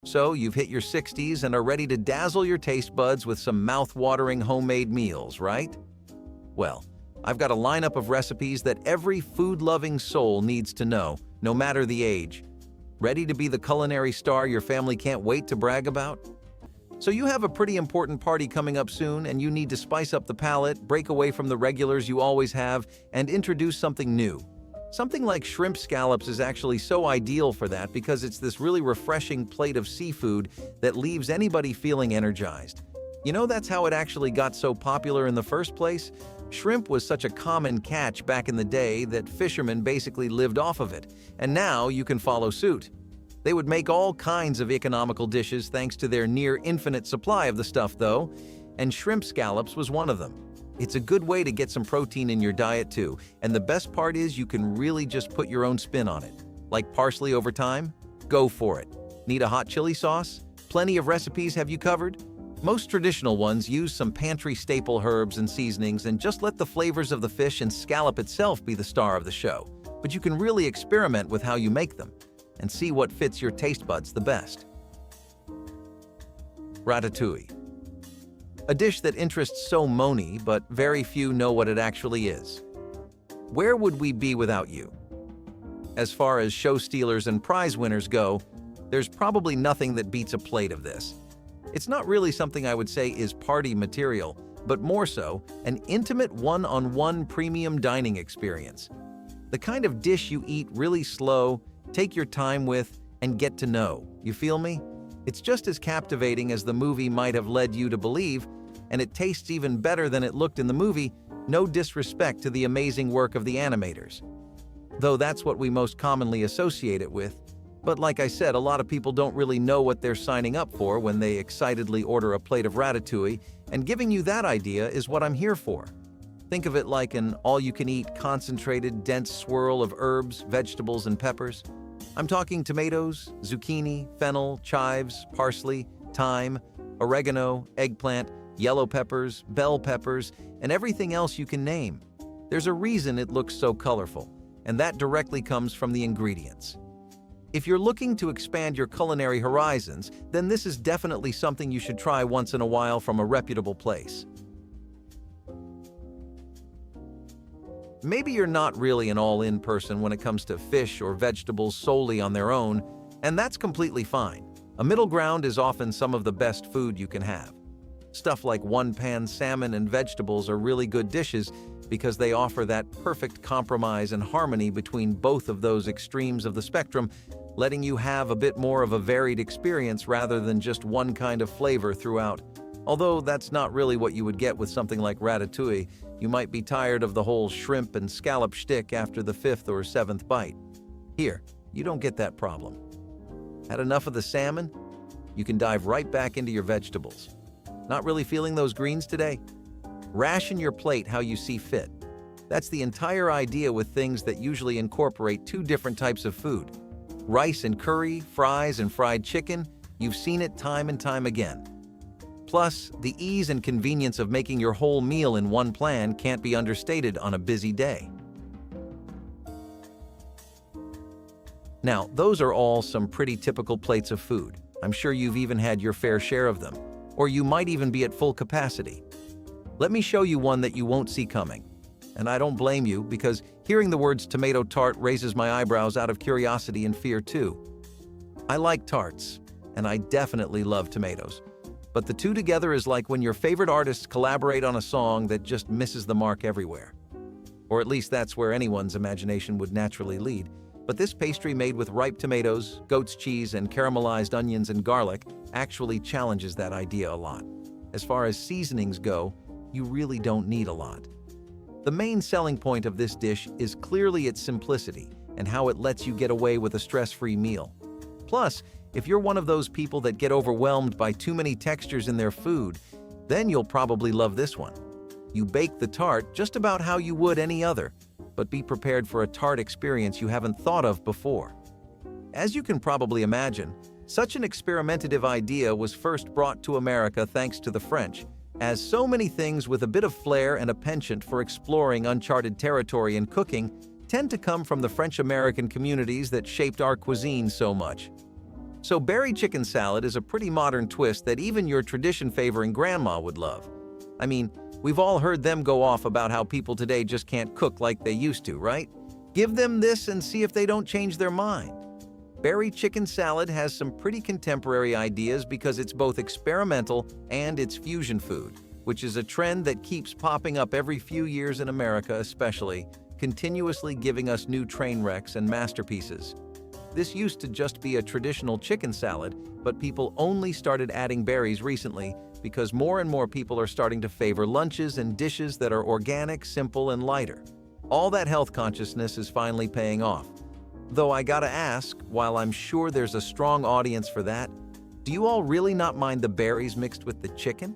So you've hit your 60s and are ready to dazzle your taste buds with some mouth-watering homemade meals, right? Well, I've got a lineup of recipes that every food-loving soul needs to know, no matter the age. Ready to be the culinary star your family can't wait to brag about? So you have a pretty important party coming up soon, and you need to spice up the palate, break away from the regulars you always have, and introduce something new. Something like shrimp scallops is actually so ideal for that because it's this really refreshing plate of seafood that leaves anybody feeling energized. You know, that's how it actually got so popular in the first place. Shrimp was such a common catch back in the day that fishermen basically lived off of it, and now you can follow suit. They would make all kinds of economical dishes thanks to their near-infinite supply of the stuff, though, and shrimp scallops was one of them. It's a good way to get some protein in your diet, too, and the best part is you can really just put your own spin on it. Like parsley over thyme? Go for it. Need a hot chili sauce? Plenty of recipes have you covered. Most traditional ones use some pantry staple herbs and seasonings and just let the flavors of the fish and scallop itself be the star of the show. But you can really experiment with how you make them and see what fits your taste buds the best. Ratatouille. A dish that interests so many, but very few know what it actually is. Where would we be without you? As far as show stealers and prize winners go, there's probably nothing that beats a plate of this. It's not really something I would say is party material, but more so, an intimate one-on-one premium dining experience. The kind of dish you eat really slow, take your time with, and get to know. You feel me? It's just as captivating as the movie might have led you to believe, and it tastes even better than it looked in the movie, no disrespect to the amazing work of the animators. Though that's what we most commonly associate it with. But like I said, a lot of people don't really know what they're signing up for when they excitedly order a plate of ratatouille, and giving you that idea is what I'm here for. Think of it like an all-you-can-eat, concentrated, dense swirl of herbs, vegetables, and peppers. I'm talking tomatoes, zucchini, fennel, chives, parsley, thyme, oregano, eggplant, yellow peppers, bell peppers, and everything else you can name. There's a reason it looks so colorful, and that directly comes from the ingredients. If you're looking to expand your culinary horizons, then this is definitely something you should try once in a while from a reputable place. Maybe you're not really an all-in person when it comes to fish or vegetables solely on their own, and that's completely fine. A middle ground is often some of the best food you can have. Stuff like one-pan salmon and vegetables are really good dishes because they offer that perfect compromise and harmony between both of those extremes of the spectrum, letting you have a bit more of a varied experience rather than just one kind of flavor throughout. Although that's not really what you would get with something like ratatouille, you might be tired of the whole shrimp and scallop shtick after the 5th or 7th bite. Here, you don't get that problem. Had enough of the salmon? You can dive right back into your vegetables. Not really feeling those greens today? Ration your plate how you see fit. That's the entire idea with things that usually incorporate two different types of food. Rice and curry, fries and fried chicken, you've seen it time and time again. Plus, the ease and convenience of making your whole meal in one plan can't be understated on a busy day. Now, those are all some pretty typical plates of food. I'm sure you've even had your fair share of them, or you might even be at full capacity. Let me show you one that you won't see coming. And I don't blame you, because hearing the words tomato tart raises my eyebrows out of curiosity and fear too. I like tarts, and I definitely love tomatoes. But the two together is like when your favorite artists collaborate on a song that just misses the mark everywhere. Or at least that's where anyone's imagination would naturally lead. But this pastry made with ripe tomatoes, goat's cheese, and caramelized onions and garlic actually challenges that idea a lot. As far as seasonings go, you really don't need a lot. The main selling point of this dish is clearly its simplicity and how it lets you get away with a stress-free meal. Plus, if you're one of those people that get overwhelmed by too many textures in their food, then you'll probably love this one. You bake the tart just about how you would any other, but be prepared for a tart experience you haven't thought of before. As you can probably imagine, such an experimentative idea was first brought to America thanks to the French, as so many things with a bit of flair and a penchant for exploring uncharted territory in cooking tend to come from the French-American communities that shaped our cuisine so much. So berry chicken salad is a pretty modern twist that even your tradition-favoring grandma would love. I mean, we've all heard them go off about how people today just can't cook like they used to, right? Give them this and see if they don't change their mind. Berry chicken salad has some pretty contemporary ideas because it's both experimental and it's fusion food, which is a trend that keeps popping up every few years in America especially, continuously giving us new train wrecks and masterpieces. This used to just be a traditional chicken salad, but people only started adding berries recently because more and more people are starting to favor lunches and dishes that are organic, simple, and lighter. All that health consciousness is finally paying off. Though I gotta ask, while I'm sure there's a strong audience for that, do you all really not mind the berries mixed with the chicken?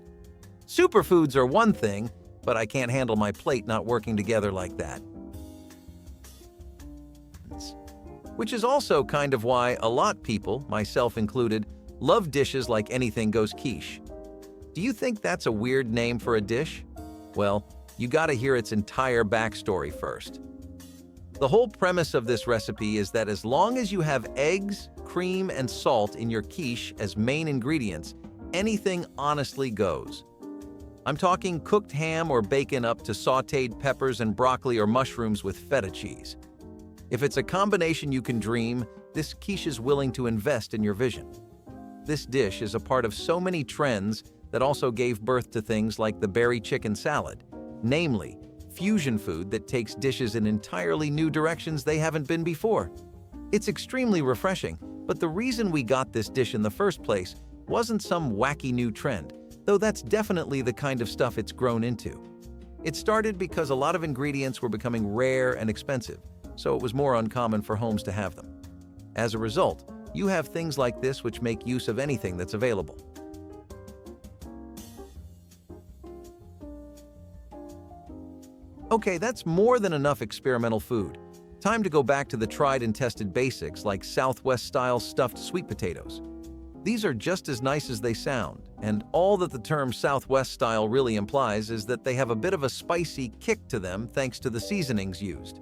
Superfoods are one thing, but I can't handle my plate not working together like that. Which is also kind of why a lot of people, myself included, love dishes like Anything Goes quiche. Do you think that's a weird name for a dish? Well, you gotta hear its entire backstory first. The whole premise of this recipe is that as long as you have eggs, cream, and salt in your quiche as main ingredients, anything honestly goes. I'm talking cooked ham or bacon up to sautéed peppers and broccoli or mushrooms with feta cheese. If it's a combination you can dream, this quiche is willing to invest in your vision. This dish is a part of so many trends that also gave birth to things like the berry chicken salad, namely, fusion food that takes dishes in entirely new directions they haven't been before. It's extremely refreshing, but the reason we got this dish in the first place wasn't some wacky new trend, though that's definitely the kind of stuff it's grown into. It started because a lot of ingredients were becoming rare and expensive, so it was more uncommon for homes to have them. As a result, you have things like this which make use of anything that's available. Okay, that's more than enough experimental food. Time to go back to the tried and tested basics like Southwest-style stuffed sweet potatoes. These are just as nice as they sound, and all that the term Southwest style really implies is that they have a bit of a spicy kick to them thanks to the seasonings used.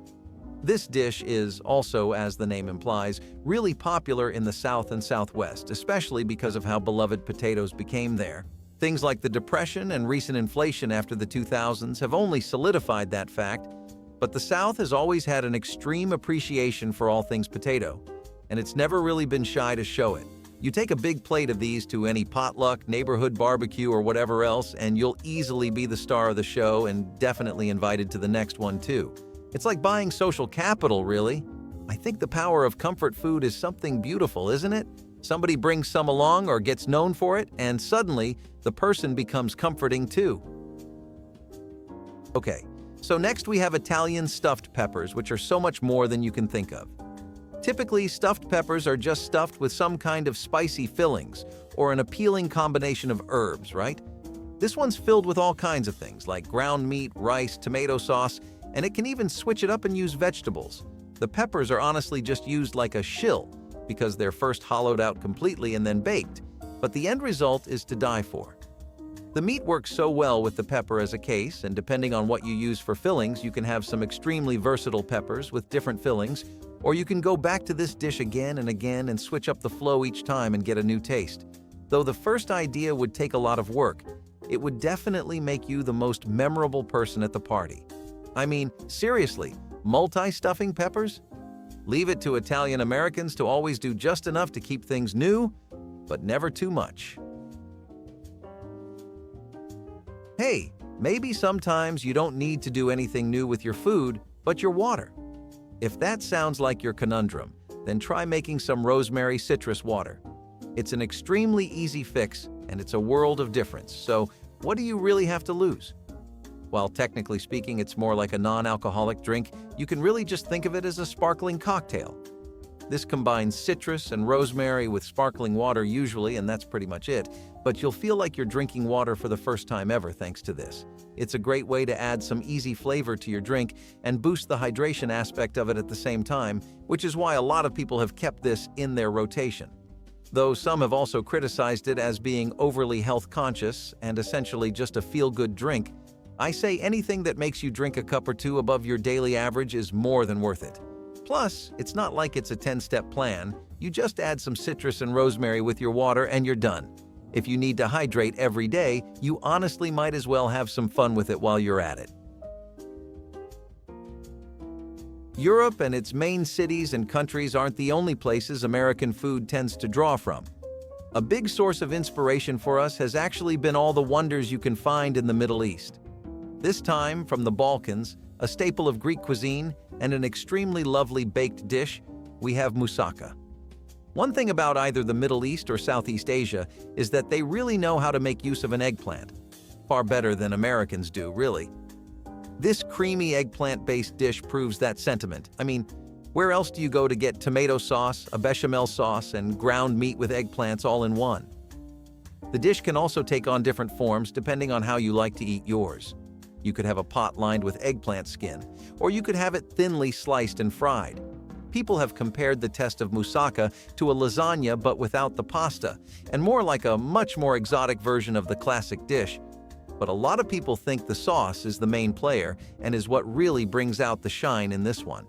This dish is also, as the name implies, really popular in the South and Southwest, especially because of how beloved potatoes became there. Things like the Depression and recent inflation after the 2000s have only solidified that fact, but the South has always had an extreme appreciation for all things potato, and it's never really been shy to show it. You take a big plate of these to any potluck, neighborhood barbecue, or whatever else, and you'll easily be the star of the show and definitely invited to the next one too. It's like buying social capital, really. I think the power of comfort food is something beautiful, isn't it? Somebody brings some along or gets known for it, and suddenly, the person becomes comforting too. Okay, so next we have Italian stuffed peppers, which are so much more than you can think of. Typically, stuffed peppers are just stuffed with some kind of spicy fillings or an appealing combination of herbs, right? This one's filled with all kinds of things like ground meat, rice, tomato sauce, and it can even switch it up and use vegetables. The peppers are honestly just used like a shill because they're first hollowed out completely and then baked, but the end result is to die for. The meat works so well with the pepper as a case, and depending on what you use for fillings, you can have some extremely versatile peppers with different fillings, or you can go back to this dish again and again and switch up the flow each time and get a new taste. Though the first idea would take a lot of work, it would definitely make you the most memorable person at the party. I mean, seriously, multi-stuffing peppers? Leave it to Italian Americans to always do just enough to keep things new, but never too much. Hey, maybe sometimes you don't need to do anything new with your food, but your water. If that sounds like your conundrum, then try making some rosemary citrus water. It's an extremely easy fix, and it's a world of difference, so what do you really have to lose? While technically speaking it's more like a non-alcoholic drink, you can really just think of it as a sparkling cocktail. This combines citrus and rosemary with sparkling water usually, and that's pretty much it, but you'll feel like you're drinking water for the first time ever thanks to this. It's a great way to add some easy flavor to your drink and boost the hydration aspect of it at the same time, which is why a lot of people have kept this in their rotation. Though some have also criticized it as being overly health conscious and essentially just a feel-good drink, I say anything that makes you drink a cup or two above your daily average is more than worth it. Plus, it's not like it's a 10-step plan. You just add some citrus and rosemary with your water and you're done. If you need to hydrate every day, you honestly might as well have some fun with it while you're at it. Europe and its main cities and countries aren't the only places American food tends to draw from. A big source of inspiration for us has actually been all the wonders you can find in the Middle East. This time, from the Balkans, a staple of Greek cuisine, and an extremely lovely baked dish, we have moussaka. One thing about either the Middle East or Southeast Asia is that they really know how to make use of an eggplant. Far better than Americans do, really. This creamy eggplant-based dish proves that sentiment. I mean, where else do you go to get tomato sauce, a bechamel sauce, and ground meat with eggplants all in one? The dish can also take on different forms depending on how you like to eat yours. You could have a pot lined with eggplant skin, or you could have it thinly sliced and fried. People have compared the test of moussaka to a lasagna but without the pasta, and more like a much more exotic version of the classic dish. But a lot of people think the sauce is the main player and is what really brings out the shine in this one.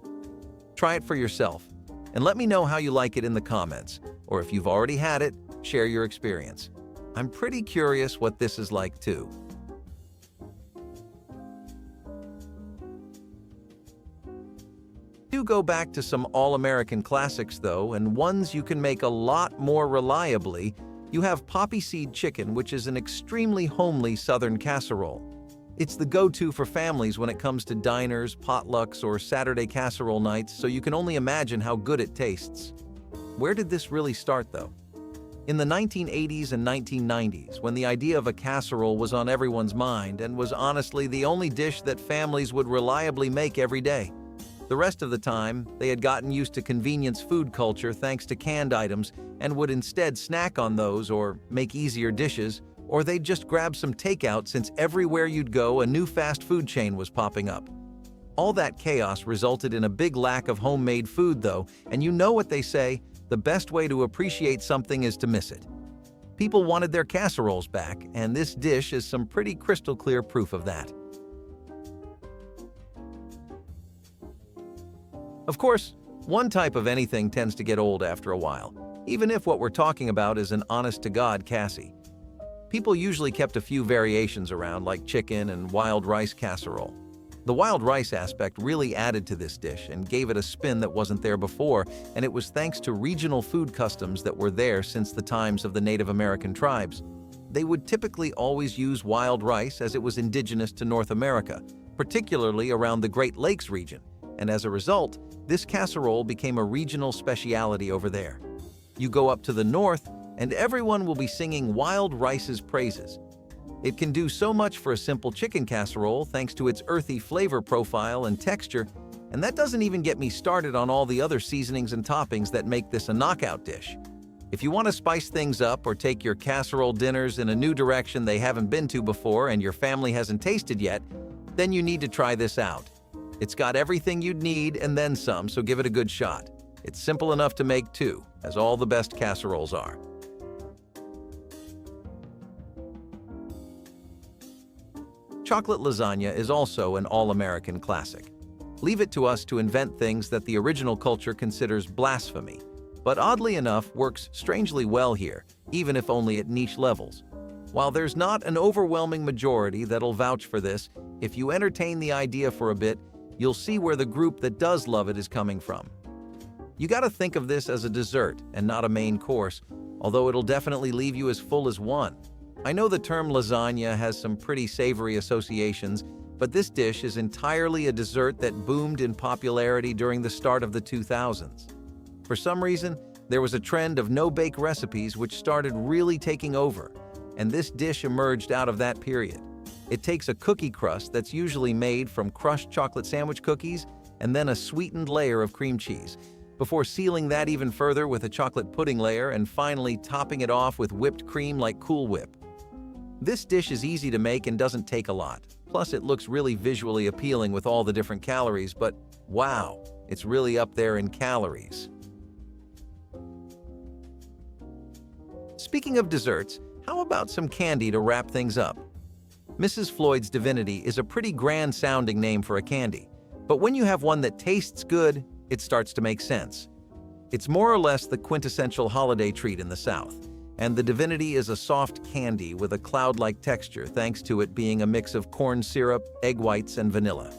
Try it for yourself, and let me know how you like it in the comments, or if you've already had it, share your experience. I'm pretty curious what this is like too. Do go back to some all-American classics though, and ones you can make a lot more reliably. You have poppy seed chicken, which is an extremely homely southern casserole. It's the go-to for families when it comes to diners, potlucks, or Saturday casserole nights, so you can only imagine how good it tastes. Where did this really start though? In the 1980s and 1990s, when the idea of a casserole was on everyone's mind and was honestly the only dish that families would reliably make every day. The rest of the time, they had gotten used to convenience food culture thanks to canned items and would instead snack on those or make easier dishes, or they'd just grab some takeout since everywhere you'd go a new fast food chain was popping up. All that chaos resulted in a big lack of homemade food though, and you know what they say, the best way to appreciate something is to miss it. People wanted their casseroles back, and this dish is some pretty crystal clear proof of that. Of course, one type of anything tends to get old after a while, even if what we're talking about is an honest-to-God cassie. People usually kept a few variations around, like chicken and wild rice casserole. The wild rice aspect really added to this dish and gave it a spin that wasn't there before, and it was thanks to regional food customs that were there since the times of the Native American tribes. They would typically always use wild rice as it was indigenous to North America, particularly around the Great Lakes region, and as a result, this casserole became a regional specialty over there. You go up to the north, and everyone will be singing wild rice's praises. It can do so much for a simple chicken casserole thanks to its earthy flavor profile and texture, and that doesn't even get me started on all the other seasonings and toppings that make this a knockout dish. If you want to spice things up or take your casserole dinners in a new direction they haven't been to before and your family hasn't tasted yet, then you need to try this out. It's got everything you'd need and then some, so give it a good shot. It's simple enough to make too, as all the best casseroles are. Chocolate lasagna is also an all-American classic. Leave it to us to invent things that the original culture considers blasphemy, but oddly enough works strangely well here, even if only at niche levels. While there's not an overwhelming majority that'll vouch for this, if you entertain the idea for a bit, you'll see where the group that does love it is coming from. You gotta think of this as a dessert and not a main course, although it'll definitely leave you as full as one. I know the term lasagna has some pretty savory associations, but this dish is entirely a dessert that boomed in popularity during the start of the 2000s. For some reason, there was a trend of no-bake recipes which started really taking over, and this dish emerged out of that period. It takes a cookie crust that's usually made from crushed chocolate sandwich cookies and then a sweetened layer of cream cheese, before sealing that even further with a chocolate pudding layer and finally topping it off with whipped cream like Cool Whip. This dish is easy to make and doesn't take a lot. Plus, it looks really visually appealing with all the different calories, but wow, it's really up there in calories. Speaking of desserts, how about some candy to wrap things up? Mrs. Floyd's Divinity is a pretty grand-sounding name for a candy, but when you have one that tastes good, it starts to make sense. It's more or less the quintessential holiday treat in the South, and the divinity is a soft candy with a cloud-like texture thanks to it being a mix of corn syrup, egg whites, and vanilla.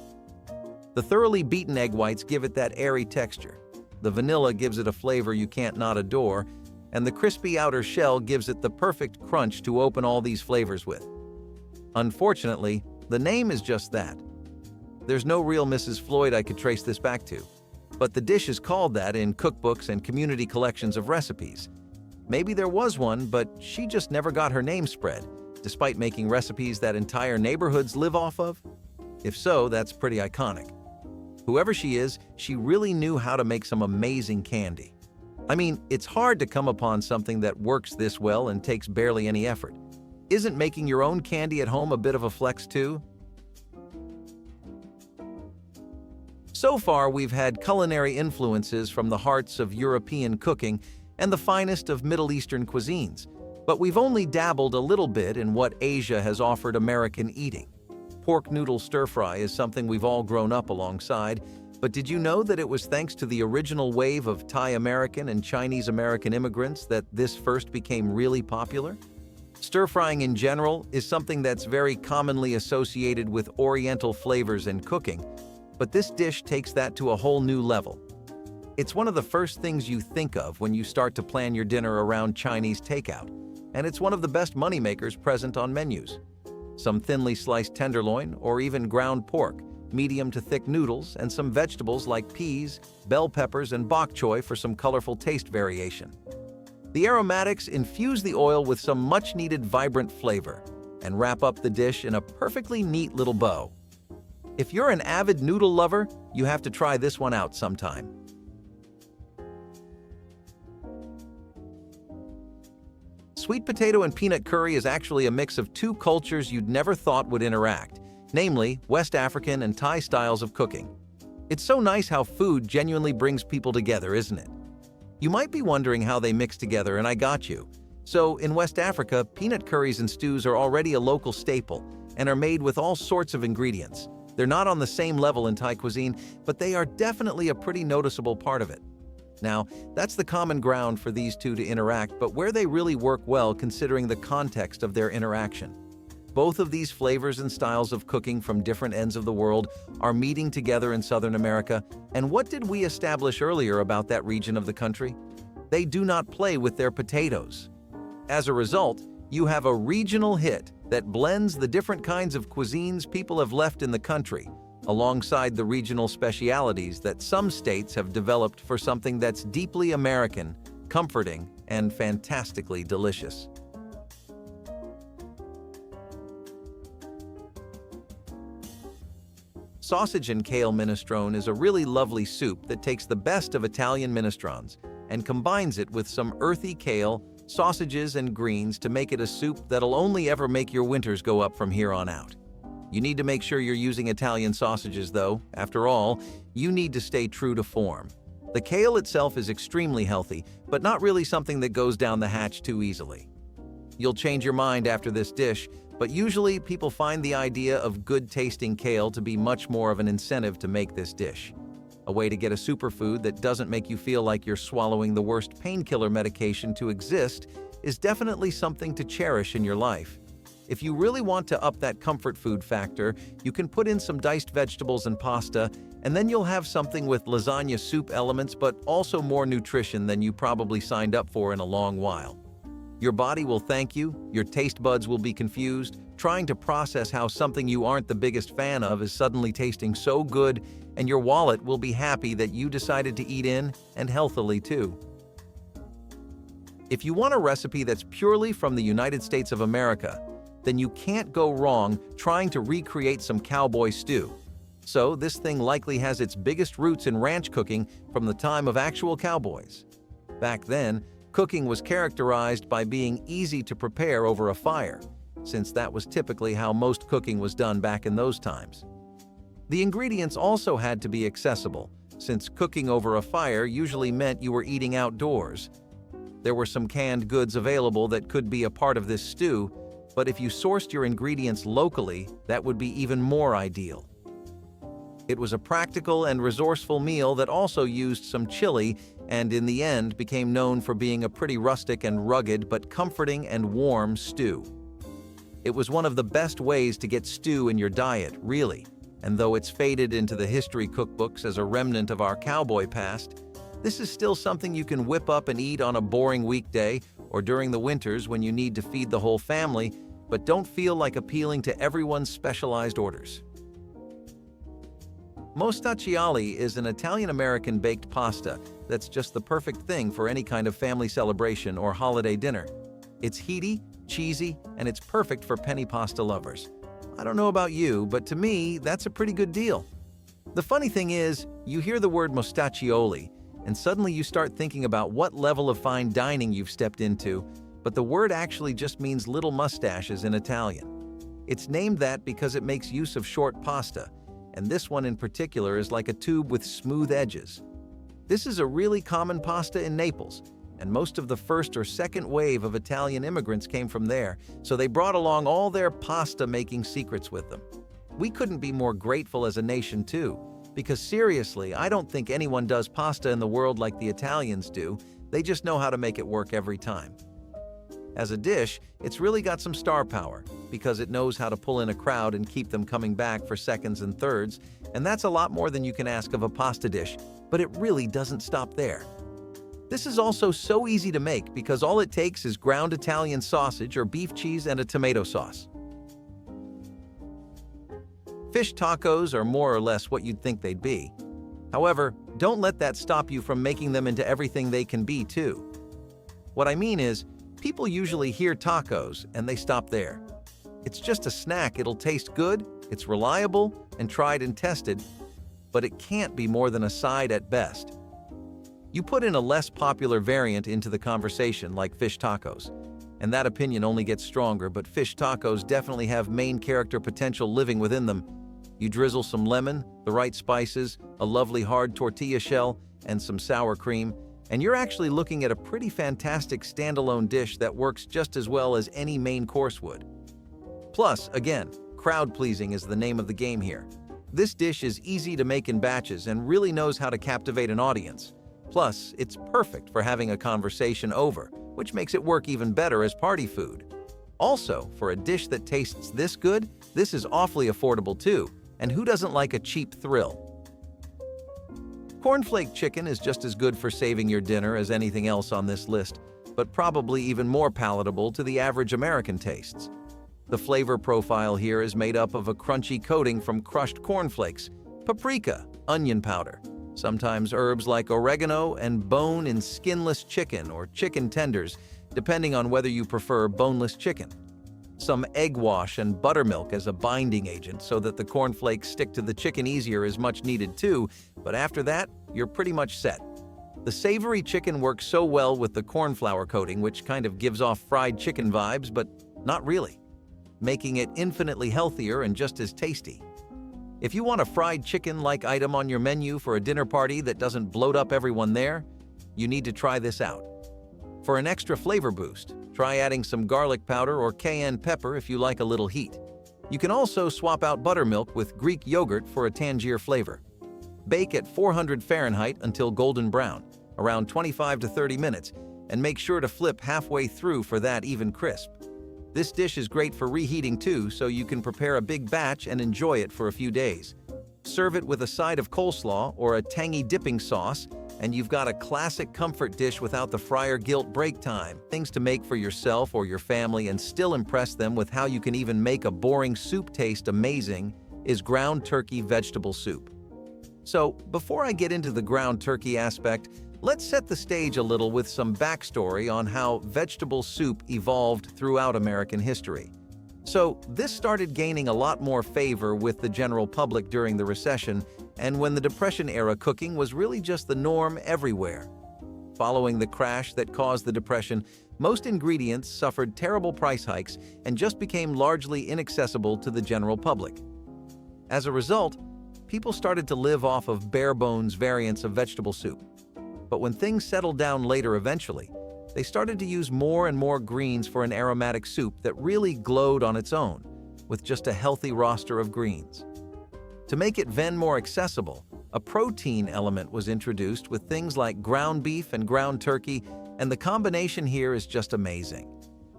The thoroughly beaten egg whites give it that airy texture. The vanilla gives it a flavor you can't not adore, and the crispy outer shell gives it the perfect crunch to open all these flavors with. Unfortunately, the name is just that. There's no real Mrs. Floyd I could trace this back to, but the dish is called that in cookbooks and community collections of recipes. Maybe there was one, but she just never got her name spread, despite making recipes that entire neighborhoods live off of? If so, that's pretty iconic. Whoever she is, she really knew how to make some amazing candy. I mean, it's hard to come upon something that works this well and takes barely any effort. Isn't making your own candy at home a bit of a flex too? So far, we've had culinary influences from the hearts of European cooking and the finest of Middle Eastern cuisines, but we've only dabbled a little bit in what Asia has offered American eating. Pork noodle stir-fry is something we've all grown up alongside, but did you know that it was thanks to the original wave of Thai-American and Chinese-American immigrants that this first became really popular? Stir-frying in general is something that's very commonly associated with Oriental flavors and cooking, but this dish takes that to a whole new level. It's one of the first things you think of when you start to plan your dinner around Chinese takeout, and it's one of the best moneymakers present on menus. Some thinly sliced tenderloin or even ground pork, medium to thick noodles, and some vegetables like peas, bell peppers, and bok choy for some colorful taste variation. The aromatics infuse the oil with some much-needed vibrant flavor and wrap up the dish in a perfectly neat little bow. If you're an avid noodle lover, you have to try this one out sometime. Sweet potato and peanut curry is actually a mix of two cultures you'd never thought would interact, namely West African and Thai styles of cooking. It's so nice how food genuinely brings people together, isn't it? You might be wondering how they mix together, and I got you. So, in West Africa, peanut curries and stews are already a local staple and are made with all sorts of ingredients. They're not on the same level in Thai cuisine, but they are definitely a pretty noticeable part of it. Now, that's the common ground for these two to interact, but where they really work well considering the context of their interaction. Both of these flavors and styles of cooking from different ends of the world are meeting together in Southern America, and what did we establish earlier about that region of the country? They do not play with their potatoes. As a result, you have a regional hit that blends the different kinds of cuisines people have left in the country, alongside the regional specialities that some states have developed for something that's deeply American, comforting, and fantastically delicious. Sausage and kale minestrone is a really lovely soup that takes the best of Italian minestrones and combines it with some earthy kale, sausages, and greens to make it a soup that'll only ever make your winters go up from here on out. You need to make sure you're using Italian sausages, though. After all, you need to stay true to form. The kale itself is extremely healthy, but not really something that goes down the hatch too easily. You'll change your mind after this dish, but usually people find the idea of good-tasting kale to be much more of an incentive to make this dish. A way to get a superfood that doesn't make you feel like you're swallowing the worst painkiller medication to exist is definitely something to cherish in your life. If you really want to up that comfort food factor, you can put in some diced vegetables and pasta, and then you'll have something with lasagna soup elements but also more nutrition than you probably signed up for in a long while. Your body will thank you, your taste buds will be confused, trying to process how something you aren't the biggest fan of is suddenly tasting so good, and your wallet will be happy that you decided to eat in, and healthily too. If you want a recipe that's purely from the United States of America, then you can't go wrong trying to recreate some cowboy stew. So this thing likely has its biggest roots in ranch cooking from the time of actual cowboys. Back then, cooking was characterized by being easy to prepare over a fire, since that was typically how most cooking was done back in those times. The ingredients also had to be accessible, since cooking over a fire usually meant you were eating outdoors. There were some canned goods available that could be a part of this stew, but if you sourced your ingredients locally, that would be even more ideal. It was a practical and resourceful meal that also used some chili and in the end became known for being a pretty rustic and rugged but comforting and warm stew. It was one of the best ways to get stew in your diet, really, and though it's faded into the history cookbooks as a remnant of our cowboy past, this is still something you can whip up and eat on a boring weekday or during the winters when you need to feed the whole family, but don't feel like appealing to everyone's specialized orders. Mostaccioli is an Italian-American baked pasta that's just the perfect thing for any kind of family celebration or holiday dinner. It's heaty, cheesy, and it's perfect for penny pasta lovers. I don't know about you, but to me, that's a pretty good deal. The funny thing is, you hear the word mostaccioli, and suddenly you start thinking about what level of fine dining you've stepped into, but the word actually just means little mustaches in Italian. It's named that because it makes use of short pasta, and this one in particular is like a tube with smooth edges. This is a really common pasta in Naples, and most of the first or second wave of Italian immigrants came from there, so they brought along all their pasta-making secrets with them. We couldn't be more grateful as a nation too, because seriously, I don't think anyone does pasta in the world like the Italians do. They just know how to make it work every time. As a dish, it's really got some star power, because it knows how to pull in a crowd and keep them coming back for seconds and thirds, and that's a lot more than you can ask of a pasta dish, but it really doesn't stop there. This is also so easy to make because all it takes is ground Italian sausage or beef cheese and a tomato sauce. Fish tacos are more or less what you'd think they'd be. However, don't let that stop you from making them into everything they can be too. What I mean is, people usually hear tacos and they stop there. It's just a snack. It'll taste good, it's reliable, and tried and tested, but it can't be more than a side at best. You put in a less popular variant into the conversation like fish tacos, and that opinion only gets stronger, but fish tacos definitely have main character potential living within them. You drizzle some lemon, the right spices, a lovely hard tortilla shell, and some sour cream, and you're actually looking at a pretty fantastic standalone dish that works just as well as any main course would. Plus, again, crowd-pleasing is the name of the game here. This dish is easy to make in batches and really knows how to captivate an audience. Plus, it's perfect for having a conversation over, which makes it work even better as party food. Also, for a dish that tastes this good, this is awfully affordable too, and who doesn't like a cheap thrill? Cornflake chicken is just as good for saving your dinner as anything else on this list, but probably even more palatable to the average American tastes. The flavor profile here is made up of a crunchy coating from crushed cornflakes, paprika, onion powder, sometimes herbs like oregano, and bone in skinless chicken or chicken tenders, depending on whether you prefer boneless chicken. Some egg wash and buttermilk as a binding agent so that the cornflakes stick to the chicken easier is much needed too, but after that, you're pretty much set. The savory chicken works so well with the cornflour coating, which kind of gives off fried chicken vibes, but not really, making it infinitely healthier and just as tasty. If you want a fried chicken-like item on your menu for a dinner party that doesn't bloat up everyone there, you need to try this out. For an extra flavor boost, try adding some garlic powder or cayenne pepper if you like a little heat. You can also swap out buttermilk with Greek yogurt for a Tangier flavor. Bake at 400 Fahrenheit until golden brown, around 25 to 30 minutes, and make sure to flip halfway through for that even crisp. This dish is great for reheating too, so you can prepare a big batch and enjoy it for a few days. Serve it with a side of coleslaw or a tangy dipping sauce, and you've got a classic comfort dish without the fryer guilt break time. Things to make for yourself or your family and still impress them with how you can even make a boring soup taste amazing is ground turkey vegetable soup. So, before I get into the ground turkey aspect, let's set the stage a little with some backstory on how vegetable soup evolved throughout American history. So, this started gaining a lot more favor with the general public during the recession and when the Depression-era cooking was really just the norm everywhere. Following the crash that caused the Depression, most ingredients suffered terrible price hikes and just became largely inaccessible to the general public. As a result, people started to live off of bare-bones variants of vegetable soup. But when things settled down later eventually, they started to use more and more greens for an aromatic soup that really glowed on its own, with just a healthy roster of greens. To make it then more accessible, a protein element was introduced with things like ground beef and ground turkey, and the combination here is just amazing.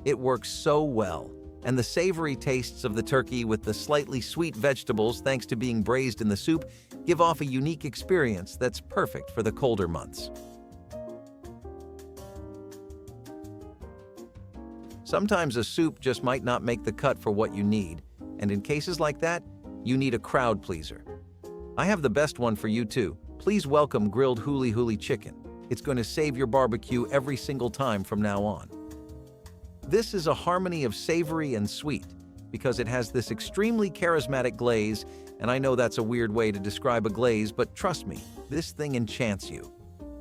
It works so well, and the savory tastes of the turkey with the slightly sweet vegetables, thanks to being braised in the soup, give off a unique experience that's perfect for the colder months. Sometimes a soup just might not make the cut for what you need, and in cases like that, you need a crowd pleaser. I have the best one for you too. Please welcome grilled huli huli chicken. It's going to save your barbecue every single time from now on. This is a harmony of savory and sweet because it has this extremely charismatic glaze, and I know that's a weird way to describe a glaze, but trust me, this thing enchants you.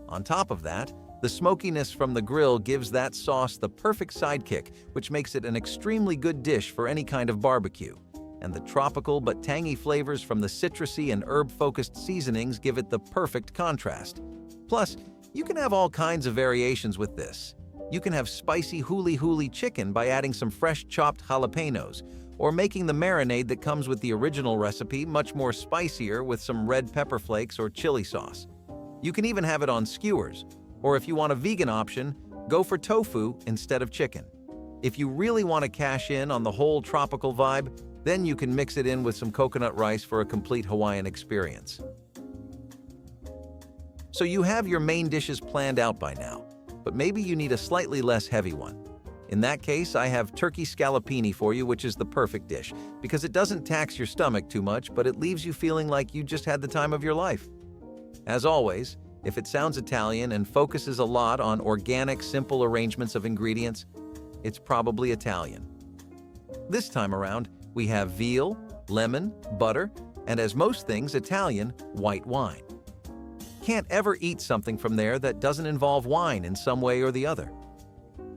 On top of that, the smokiness from the grill gives that sauce the perfect sidekick, which makes it an extremely good dish for any kind of barbecue. And the tropical but tangy flavors from the citrusy and herb-focused seasonings give it the perfect contrast. Plus, you can have all kinds of variations with this. You can have spicy huli huli chicken by adding some fresh chopped jalapenos, or making the marinade that comes with the original recipe much more spicier with some red pepper flakes or chili sauce. You can even have it on skewers, or if you want a vegan option, go for tofu instead of chicken. If you really want to cash in on the whole tropical vibe, then you can mix it in with some coconut rice for a complete Hawaiian experience. So you have your main dishes planned out by now, but maybe you need a slightly less heavy one. In that case, I have turkey scallopini for you, which is the perfect dish, because it doesn't tax your stomach too much, but it leaves you feeling like you just had the time of your life. As always, if it sounds Italian and focuses a lot on organic, simple arrangements of ingredients, it's probably Italian. This time around, we have veal, lemon, butter, and as most things Italian, white wine. Can't ever eat something from there that doesn't involve wine in some way or the other.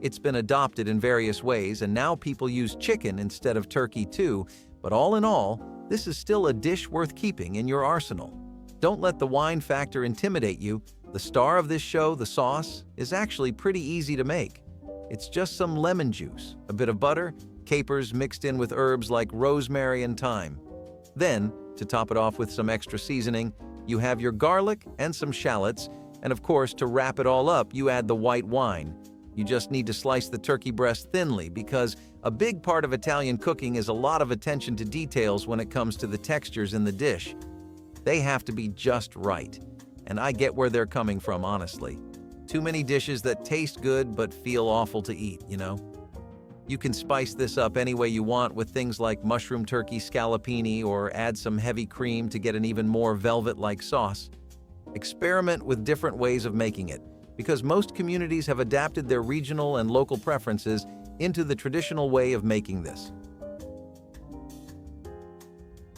It's been adopted in various ways, and now people use chicken instead of turkey too, but all in all, this is still a dish worth keeping in your arsenal. Don't let the wine factor intimidate you. The star of this show, the sauce, is actually pretty easy to make. It's just some lemon juice, a bit of butter, capers mixed in with herbs like rosemary and thyme. Then, to top it off with some extra seasoning, you have your garlic and some shallots, and of course, to wrap it all up, you add the white wine. You just need to slice the turkey breast thinly because a big part of Italian cooking is a lot of attention to details when it comes to the textures in the dish. They have to be just right, and I get where they're coming from, honestly. Too many dishes that taste good but feel awful to eat, you know? You can spice this up any way you want with things like mushroom turkey scallopini or add some heavy cream to get an even more velvet-like sauce. Experiment with different ways of making it, because most communities have adapted their regional and local preferences into the traditional way of making this.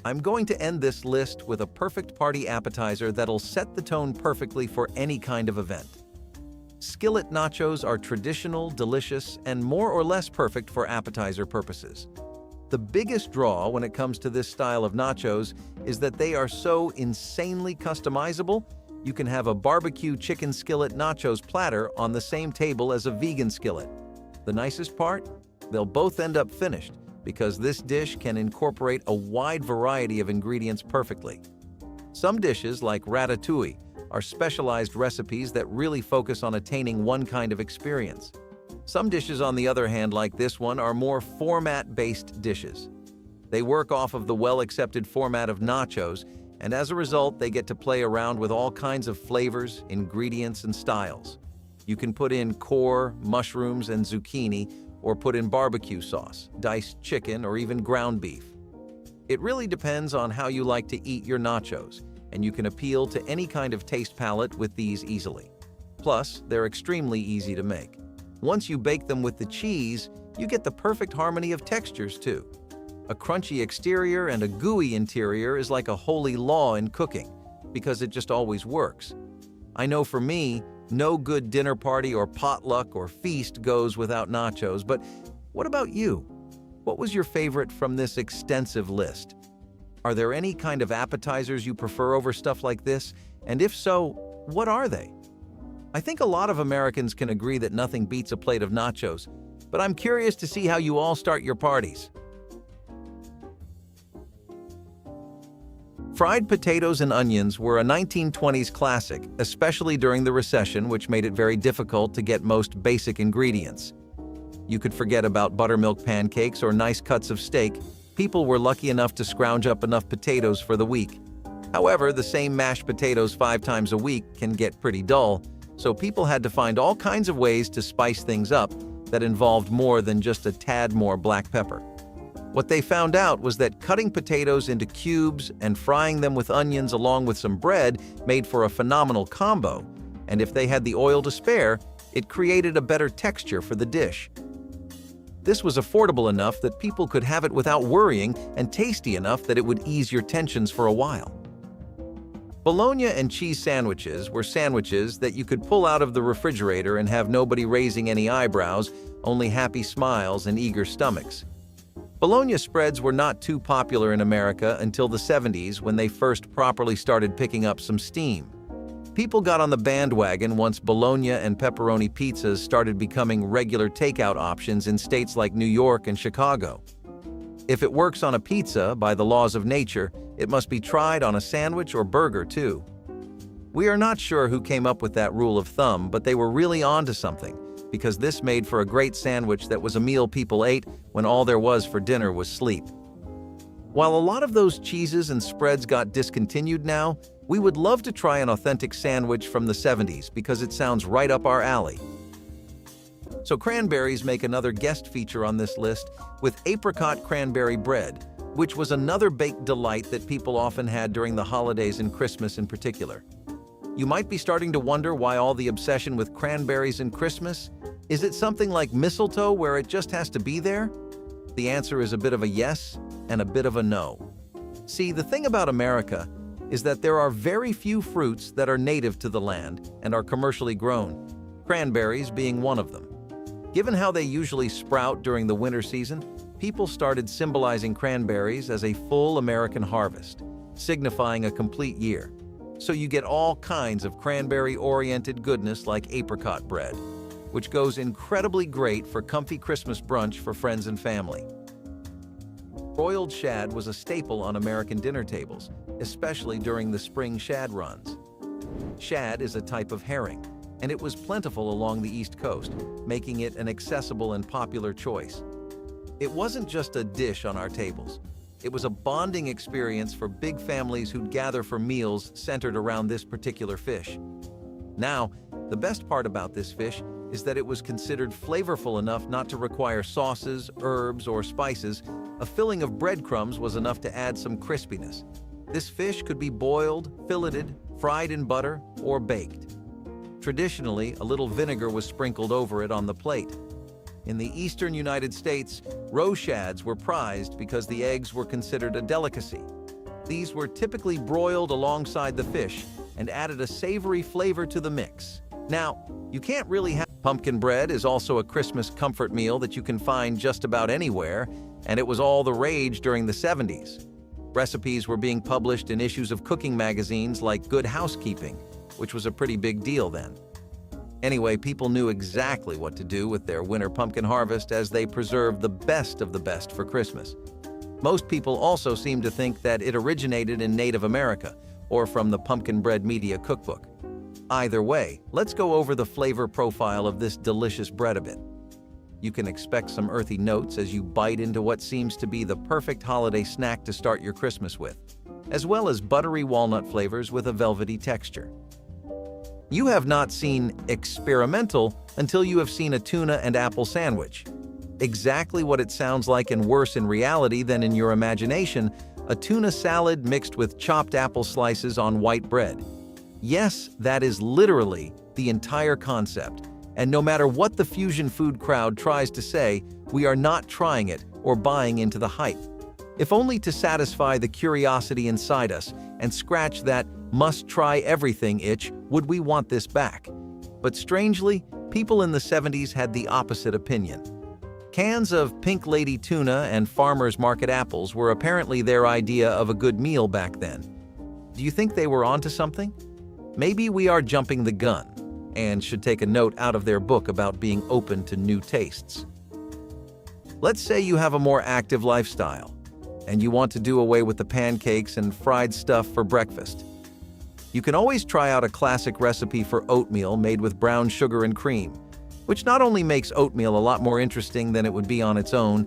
I'm going to end this list with a perfect party appetizer that'll set the tone perfectly for any kind of event. Skillet nachos are traditional, delicious, and more or less perfect for appetizer purposes. The biggest draw when it comes to this style of nachos is that they are so insanely customizable. You can have a barbecue chicken skillet nachos platter on the same table as a vegan skillet. The nicest part? They'll both end up finished because this dish can incorporate a wide variety of ingredients perfectly. Some dishes, like ratatouille, are specialized recipes that really focus on attaining one kind of experience. Some dishes, on the other hand, like this one, are more format-based dishes. They work off of the well-accepted format of nachos, and as a result, they get to play around with all kinds of flavors, ingredients, and styles. You can put in core, mushrooms, and zucchini, or put in barbecue sauce, diced chicken, or even ground beef. It really depends on how you like to eat your nachos, and you can appeal to any kind of taste palette with these easily. Plus, they're extremely easy to make. Once you bake them with the cheese, you get the perfect harmony of textures too. A crunchy exterior and a gooey interior is like a holy law in cooking, because it just always works. I know for me, no good dinner party or potluck or feast goes without nachos, but what about you? What was your favorite from this extensive list? Are there any kind of appetizers you prefer over stuff like this? And if so, what are they? I think a lot of Americans can agree that nothing beats a plate of nachos, but I'm curious to see how you all start your parties. Fried potatoes and onions were a 1920s classic, especially during the recession, which made it very difficult to get most basic ingredients. You could forget about buttermilk pancakes or nice cuts of steak. People were lucky enough to scrounge up enough potatoes for the week. However, the same mashed potatoes 5 times a week can get pretty dull, so people had to find all kinds of ways to spice things up that involved more than just a tad more black pepper. What they found out was that cutting potatoes into cubes and frying them with onions along with some bread made for a phenomenal combo, and if they had the oil to spare, it created a better texture for the dish. This was affordable enough that people could have it without worrying and tasty enough that it would ease your tensions for a while. Bologna and cheese sandwiches were sandwiches that you could pull out of the refrigerator and have nobody raising any eyebrows, only happy smiles and eager stomachs. Bologna spreads were not too popular in America until the 70s when they first properly started picking up some steam. People got on the bandwagon once bologna and pepperoni pizzas started becoming regular takeout options in states like New York and Chicago. If it works on a pizza, by the laws of nature, it must be tried on a sandwich or burger too. We are not sure who came up with that rule of thumb, but they were really onto something, because this made for a great sandwich that was a meal people ate when all there was for dinner was sleep. While a lot of those cheeses and spreads got discontinued now, we would love to try an authentic sandwich from the 70s because it sounds right up our alley. So cranberries make another guest feature on this list with apricot cranberry bread, which was another baked delight that people often had during the holidays and Christmas in particular. You might be starting to wonder why all the obsession with cranberries and Christmas? Is it something like mistletoe where it just has to be there? The answer is a bit of a yes and a bit of a no. See, the thing about America is that there are very few fruits that are native to the land and are commercially grown, cranberries being one of them. Given how they usually sprout during the winter season, people started symbolizing cranberries as a full American harvest, signifying a complete year. So you get all kinds of cranberry-oriented goodness like apricot bread, which goes incredibly great for comfy Christmas brunch for friends and family. Broiled shad was a staple on American dinner tables, especially during the spring shad runs. Shad is a type of herring, and it was plentiful along the East Coast, making it an accessible and popular choice. It wasn't just a dish on our tables. It was a bonding experience for big families who'd gather for meals centered around this particular fish. Now, the best part about this fish is that it was considered flavorful enough not to require sauces, herbs, or spices. A filling of breadcrumbs was enough to add some crispiness. This fish could be boiled, filleted, fried in butter, or baked. Traditionally, a little vinegar was sprinkled over it on the plate. In the eastern United States, roe shads were prized because the eggs were considered a delicacy. These were typically broiled alongside the fish and added a savory flavor to the mix. Now, you can't really have pumpkin bread is also a Christmas comfort meal that you can find just about anywhere, and it was all the rage during the 70s. Recipes were being published in issues of cooking magazines like Good Housekeeping, which was a pretty big deal then. Anyway, people knew exactly what to do with their winter pumpkin harvest as they preserved the best of the best for Christmas. Most people also seem to think that it originated in Native America or from the Pumpkin Bread Media Cookbook. Either way, let's go over the flavor profile of this delicious bread a bit. You can expect some earthy notes as you bite into what seems to be the perfect holiday snack to start your Christmas with, as well as buttery walnut flavors with a velvety texture. You have not seen experimental until you have seen a tuna and apple sandwich. Exactly what it sounds like and worse in reality than in your imagination, a tuna salad mixed with chopped apple slices on white bread. Yes, that is literally the entire concept. And no matter what the fusion food crowd tries to say, we are not trying it or buying into the hype. If only to satisfy the curiosity inside us and scratch that must-try everything itch, would we want this back. But strangely, people in the 70s had the opposite opinion. Cans of Pink Lady tuna and Farmer's Market apples were apparently their idea of a good meal back then. Do you think they were onto something? Maybe we are jumping the gun and should take a note out of their book about being open to new tastes. Let's say you have a more active lifestyle, and you want to do away with the pancakes and fried stuff for breakfast. You can always try out a classic recipe for oatmeal made with brown sugar and cream, which not only makes oatmeal a lot more interesting than it would be on its own,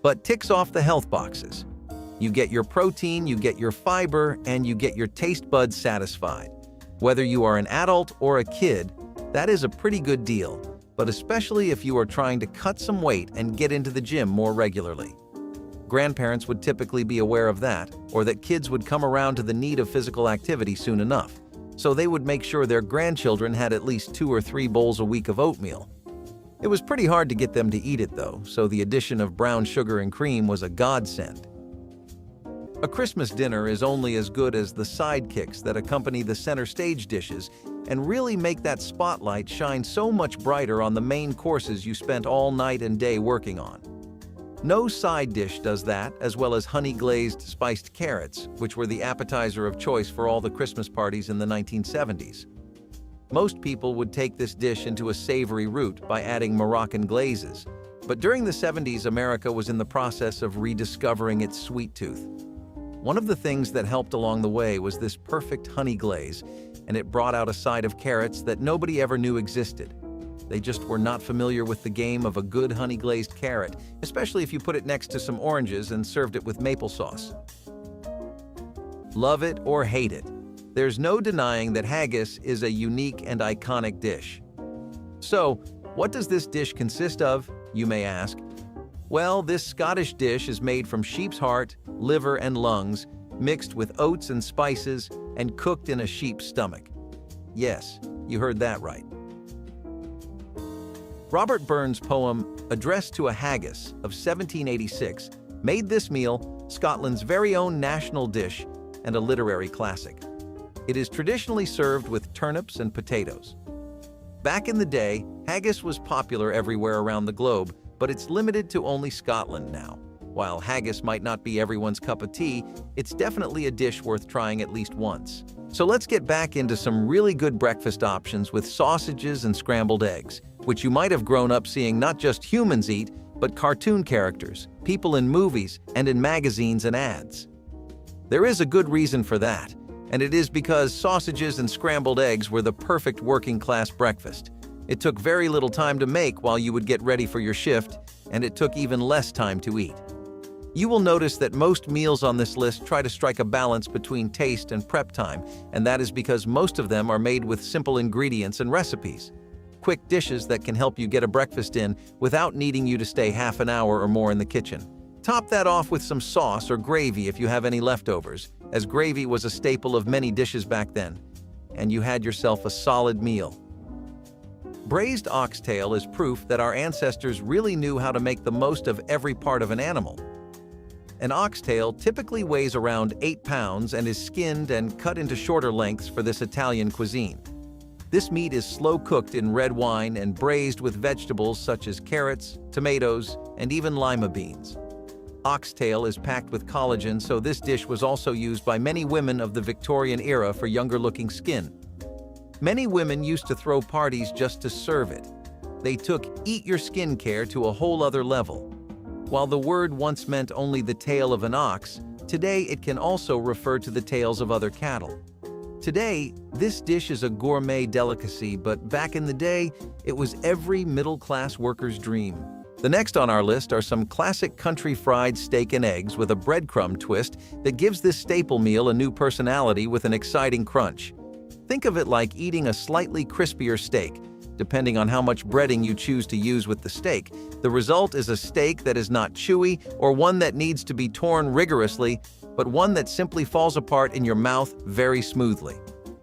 but ticks off the health boxes. You get your protein, you get your fiber, and you get your taste buds satisfied. Whether you are an adult or a kid, that is a pretty good deal, but especially if you are trying to cut some weight and get into the gym more regularly. Grandparents would typically be aware of that, or that kids would come around to the need of physical activity soon enough, so they would make sure their grandchildren had at least 2 or 3 bowls a week of oatmeal. It was pretty hard to get them to eat it though, so the addition of brown sugar and cream was a godsend. A Christmas dinner is only as good as the sidekicks that accompany the center stage dishes and really make that spotlight shine so much brighter on the main courses you spent all night and day working on. No side dish does that, as well as honey-glazed spiced carrots, which were the appetizer of choice for all the Christmas parties in the 1970s. Most people would take this dish into a savory route by adding Moroccan glazes, but during the 70s, America was in the process of rediscovering its sweet tooth. One of the things that helped along the way was this perfect honey glaze, and it brought out a side of carrots that nobody ever knew existed. They just were not familiar with the game of a good honey-glazed carrot, especially if you put it next to some oranges and served it with maple sauce. Love it or hate it, there's no denying that haggis is a unique and iconic dish. So, what does this dish consist of, you may ask? Well, this Scottish dish is made from sheep's heart, liver, and lungs, mixed with oats and spices, and cooked in a sheep's stomach. Yes, you heard that right. Robert Burns' poem, Address to a Haggis of 1786, made this meal Scotland's very own national dish and a literary classic. It is traditionally served with turnips and potatoes. Back in the day, haggis was popular everywhere around the globe, but it's limited to only Scotland now. While haggis might not be everyone's cup of tea, it's definitely a dish worth trying at least once. So let's get back into some really good breakfast options with sausages and scrambled eggs, which you might have grown up seeing not just humans eat, but cartoon characters, people in movies, and in magazines and ads. There is a good reason for that, and it is because sausages and scrambled eggs were the perfect working-class breakfast. It took very little time to make while you would get ready for your shift, and it took even less time to eat. You will notice that most meals on this list try to strike a balance between taste and prep time, and that is because most of them are made with simple ingredients and recipes. Quick dishes that can help you get a breakfast in without needing you to stay half an hour or more in the kitchen. Top that off with some sauce or gravy if you have any leftovers, as gravy was a staple of many dishes back then, and you had yourself a solid meal. Braised oxtail is proof that our ancestors really knew how to make the most of every part of an animal. An oxtail typically weighs around 8 pounds and is skinned and cut into shorter lengths for this Italian cuisine. This meat is slow cooked in red wine and braised with vegetables such as carrots, tomatoes, and even lima beans. Oxtail is packed with collagen, so this dish was also used by many women of the Victorian era for younger-looking skin. Many women used to throw parties just to serve it. They took eat your skincare to a whole other level. While the word once meant only the tail of an ox, today it can also refer to the tails of other cattle. Today, this dish is a gourmet delicacy, but back in the day, it was every middle-class worker's dream. The next on our list are some classic country fried steak and eggs with a breadcrumb twist that gives this staple meal a new personality with an exciting crunch. Think of it like eating a slightly crispier steak. Depending on how much breading you choose to use with the steak, the result is a steak that is not chewy or one that needs to be torn rigorously, but one that simply falls apart in your mouth very smoothly.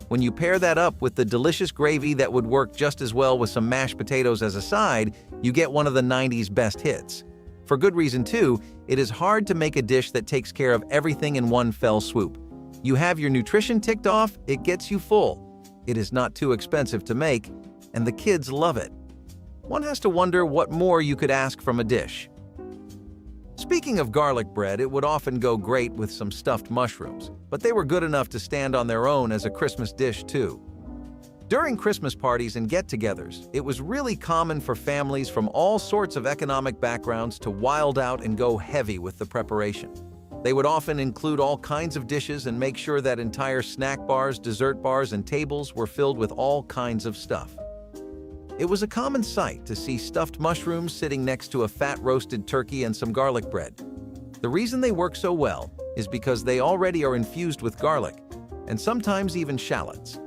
When you pair that up with the delicious gravy that would work just as well with some mashed potatoes as a side, you get one of the 90s best hits. For good reason too, it is hard to make a dish that takes care of everything in one fell swoop. You have your nutrition ticked off, it gets you full. It is not too expensive to make, and the kids love it. One has to wonder what more you could ask from a dish. Speaking of garlic bread, it would often go great with some stuffed mushrooms, but they were good enough to stand on their own as a Christmas dish too. During Christmas parties and get-togethers, it was really common for families from all sorts of economic backgrounds to wild out and go heavy with the preparation. They would often include all kinds of dishes and make sure that entire snack bars, dessert bars, and tables were filled with all kinds of stuff. It was a common sight to see stuffed mushrooms sitting next to a fat roasted turkey and some garlic bread. The reason they work so well is because they already are infused with garlic, and sometimes even shallots.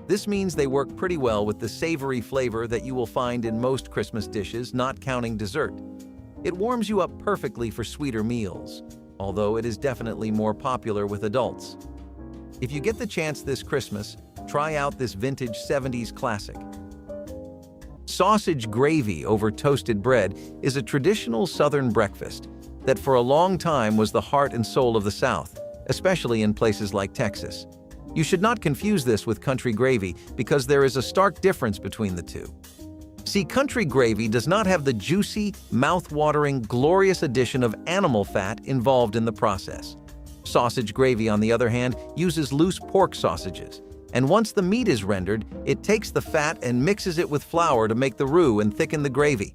This means they work pretty well with the savory flavor that you will find in most Christmas dishes, not counting dessert. It warms you up perfectly for sweeter meals, although it is definitely more popular with adults. If you get the chance this Christmas, try out this vintage 70s classic. Sausage gravy over toasted bread is a traditional Southern breakfast that for a long time was the heart and soul of the South, especially in places like Texas. You should not confuse this with country gravy because there is a stark difference between the two. See, country gravy does not have the juicy, mouth-watering, glorious addition of animal fat involved in the process. Sausage gravy, on the other hand, uses loose pork sausages, and once the meat is rendered, it takes the fat and mixes it with flour to make the roux and thicken the gravy.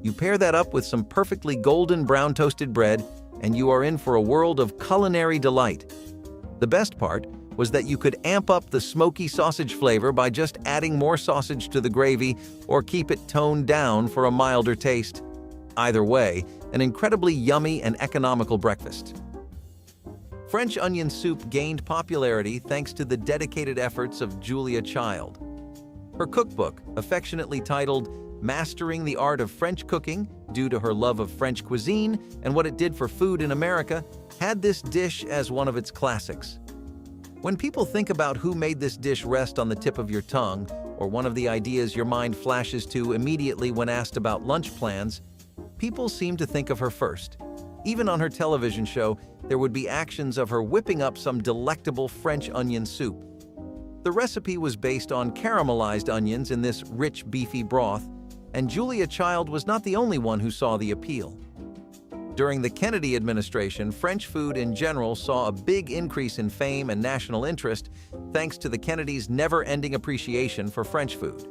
You pair that up with some perfectly golden brown toasted bread, and you are in for a world of culinary delight. The best part was that you could amp up the smoky sausage flavor by just adding more sausage to the gravy or keep it toned down for a milder taste. Either way, an incredibly yummy and economical breakfast. French onion soup gained popularity thanks to the dedicated efforts of Julia Child. Her cookbook, affectionately titled Mastering the Art of French Cooking, due to her love of French cuisine and what it did for food in America, had this dish as one of its classics. When people think about who made this dish rest on the tip of your tongue, or one of the ideas your mind flashes to immediately when asked about lunch plans, people seem to think of her first. Even on her television show, there would be actions of her whipping up some delectable French onion soup. The recipe was based on caramelized onions in this rich, beefy broth, and Julia Child was not the only one who saw the appeal. During the Kennedy administration, French food in general saw a big increase in fame and national interest thanks to the Kennedys' never-ending appreciation for French food.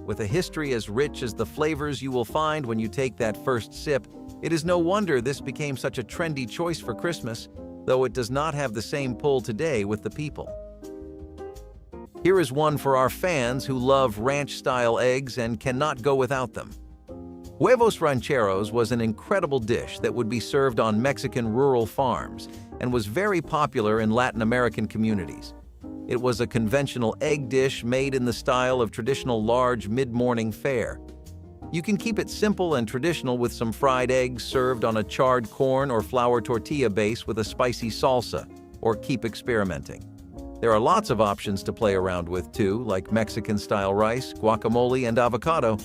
With a history as rich as the flavors you will find when you take that first sip, it is no wonder this became such a trendy choice for Christmas, though it does not have the same pull today with the people. Here is one for our fans who love ranch-style eggs and cannot go without them. Huevos rancheros was an incredible dish that would be served on Mexican rural farms and was very popular in Latin American communities. It was a conventional egg dish made in the style of traditional large mid-morning fare. You can keep it simple and traditional with some fried eggs served on a charred corn or flour tortilla base with a spicy salsa, or keep experimenting. There are lots of options to play around with too, like Mexican-style rice, guacamole, and avocado.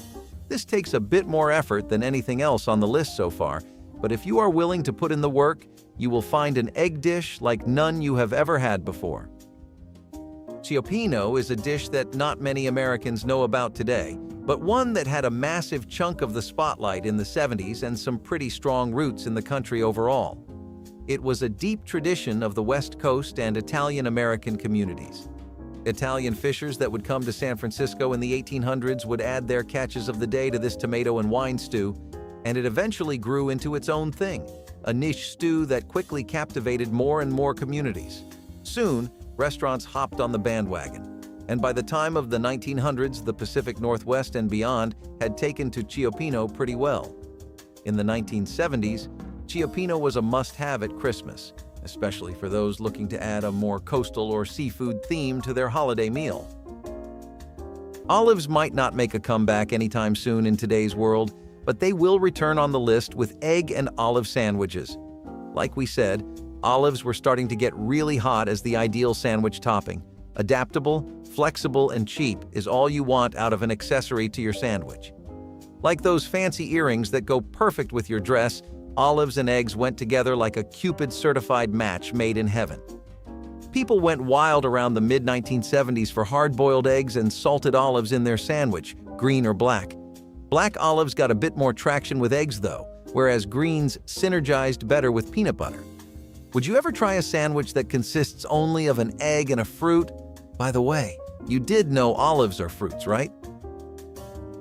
This takes a bit more effort than anything else on the list so far, but if you are willing to put in the work, you will find an egg dish like none you have ever had before. Cioppino is a dish that not many Americans know about today, but one that had a massive chunk of the spotlight in the 70s and some pretty strong roots in the country overall. It was a deep tradition of the West Coast and Italian-American communities. Italian fishers that would come to San Francisco in the 1800s would add their catches of the day to this tomato and wine stew, and it eventually grew into its own thing, a niche stew that quickly captivated more and more communities. Soon, restaurants hopped on the bandwagon, and by the time of the 1900s, the Pacific Northwest and beyond had taken to Cioppino pretty well. In the 1970s, Cioppino was a must-have at Christmas, especially for those looking to add a more coastal or seafood theme to their holiday meal. Olives might not make a comeback anytime soon in today's world, but they will return on the list with egg and olive sandwiches. Like we said, olives were starting to get really hot as the ideal sandwich topping. Adaptable, flexible, and cheap is all you want out of an accessory to your sandwich. Like those fancy earrings that go perfect with your dress, olives and eggs went together like a Cupid-certified match made in heaven. People went wild around the mid-1970s for hard-boiled eggs and salted olives in their sandwich, green or black. Black olives got a bit more traction with eggs though, whereas greens synergized better with peanut butter. Would you ever try a sandwich that consists only of an egg and a fruit? By the way, you did know olives are fruits, right?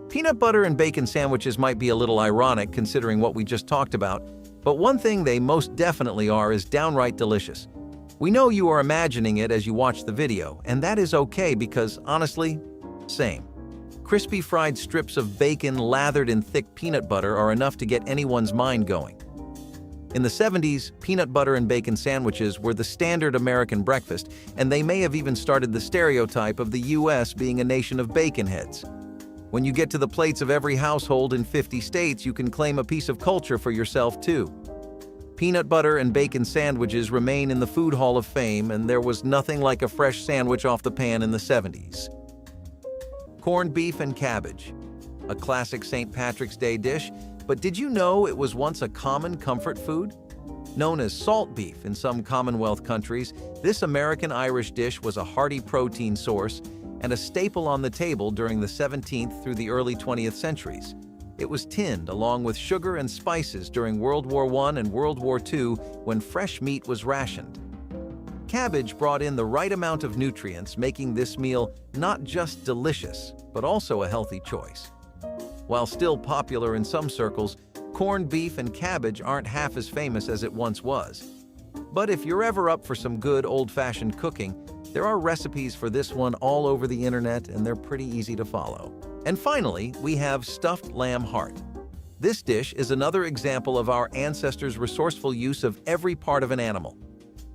Peanut butter and bacon sandwiches might be a little ironic considering what we just talked about, But one thing they most definitely are is downright delicious. We know you are imagining it as you watch the video, and that is okay because, honestly, same. Crispy fried strips of bacon lathered in thick peanut butter are enough to get anyone's mind going. In the 70s, peanut butter and bacon sandwiches were the standard American breakfast, and they may have even started the stereotype of the US being a nation of bacon heads. When you get to the plates of every household in 50 states, you can claim a piece of culture for yourself too. Peanut butter and bacon sandwiches remain in the Food Hall of Fame, and there was nothing like a fresh sandwich off the pan in the 70s. Corned beef and cabbage, a classic St. Patrick's Day dish, but did you know it was once a common comfort food? Known as salt beef in some Commonwealth countries, this American-Irish dish was a hearty protein source and a staple on the table during the 17th through the early 20th centuries. It was tinned along with sugar and spices during World War I and World War II when fresh meat was rationed. Cabbage brought in the right amount of nutrients, making this meal not just delicious, but also a healthy choice. While still popular in some circles, corned beef and cabbage aren't half as famous as it once was. But if you're ever up for some good old-fashioned cooking, there are recipes for this one all over the internet, and they're pretty easy to follow. And finally, we have stuffed lamb heart. This dish is another example of our ancestors' resourceful use of every part of an animal.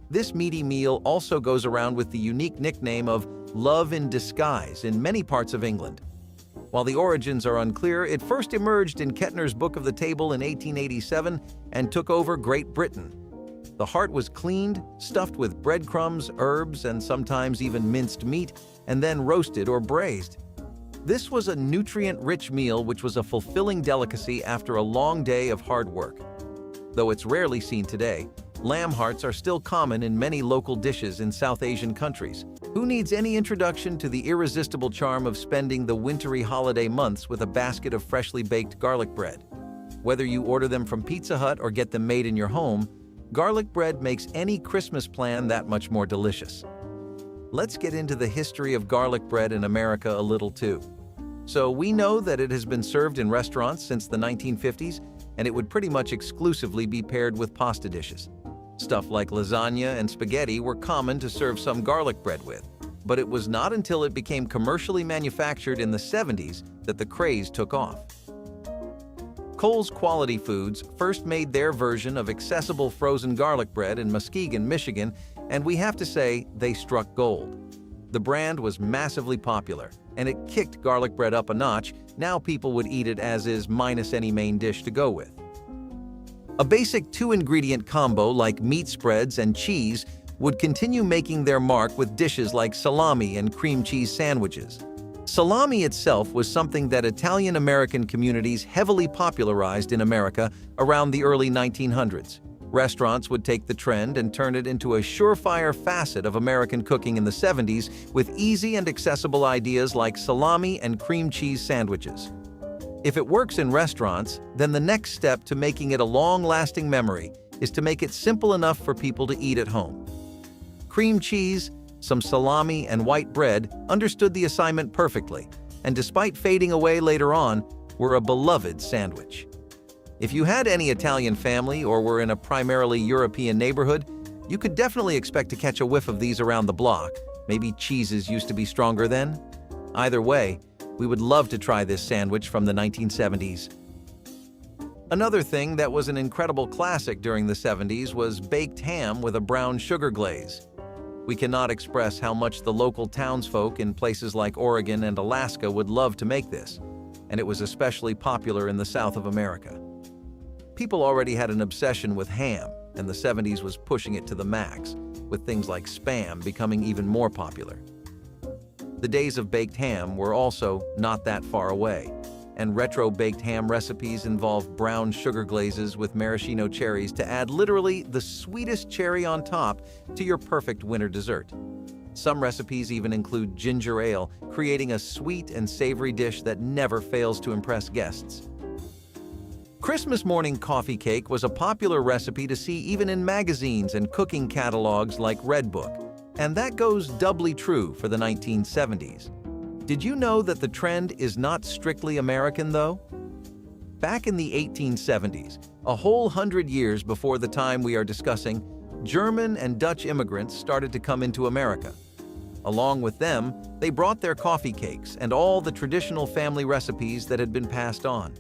This meaty meal also goes around with the unique nickname of love in disguise in many parts of England. While the origins are unclear, it first emerged in Kettner's Book of the Table in 1887 and took over Great Britain. The heart was cleaned, stuffed with breadcrumbs, herbs, and sometimes even minced meat, and then roasted or braised. This was a nutrient-rich meal which was a fulfilling delicacy after a long day of hard work. Though it's rarely seen today, lamb hearts are still common in many local dishes in South Asian countries. Who needs any introduction to the irresistible charm of spending the wintry holiday months with a basket of freshly baked garlic bread? Whether you order them from Pizza Hut or get them made in your home, garlic bread makes any Christmas plan that much more delicious. Let's get into the history of garlic bread in America a little too. So we know that it has been served in restaurants since the 1950s, and it would pretty much exclusively be paired with pasta dishes. Stuff like lasagna and spaghetti were common to serve some garlic bread with, but it was not until it became commercially manufactured in the 70s that the craze took off. Cole's Quality Foods first made their version of accessible frozen garlic bread in Muskegon, Michigan, and we have to say they struck gold. The brand was massively popular, and it kicked garlic bread up a notch. Now people would eat it as is minus any main dish to go with. A basic two-ingredient combo like meat spreads and cheese would continue making their mark with dishes like salami and cream cheese sandwiches. Salami itself was something that Italian-American communities heavily popularized in America around the early 1900s. Restaurants would take the trend and turn it into a surefire facet of American cooking in the 70s with easy and accessible ideas like salami and cream cheese sandwiches. If it works in restaurants, then the next step to making it a long-lasting memory is to make it simple enough for people to eat at home. Cream cheese, some salami, and white bread understood the assignment perfectly, and despite fading away later on, were a beloved sandwich. If you had any Italian family or were in a primarily European neighborhood, you could definitely expect to catch a whiff of these around the block. Maybe cheeses used to be stronger then? Either way, we would love to try this sandwich from the 1970s. Another thing that was an incredible classic during the 70s was baked ham with a brown sugar glaze. We cannot express how much the local townsfolk in places like Oregon and Alaska would love to make this, and it was especially popular in the South of America. People already had an obsession with ham, and the 70s was pushing it to the max, with things like Spam becoming even more popular. The days of baked ham were also not that far away, and retro baked ham recipes involve brown sugar glazes with maraschino cherries to add literally the sweetest cherry on top to your perfect winter dessert. Some recipes even include ginger ale, creating a sweet and savory dish that never fails to impress guests. Christmas morning coffee cake was a popular recipe to see even in magazines and cooking catalogs like Red Book, and that goes doubly true for the 1970s. Did you know that the trend is not strictly American, though? Back in the 1870s, A whole 100 years before the time we are discussing, German and Dutch immigrants started to come into America. Along with them, they brought their coffee cakes and all the traditional family recipes that had been passed on.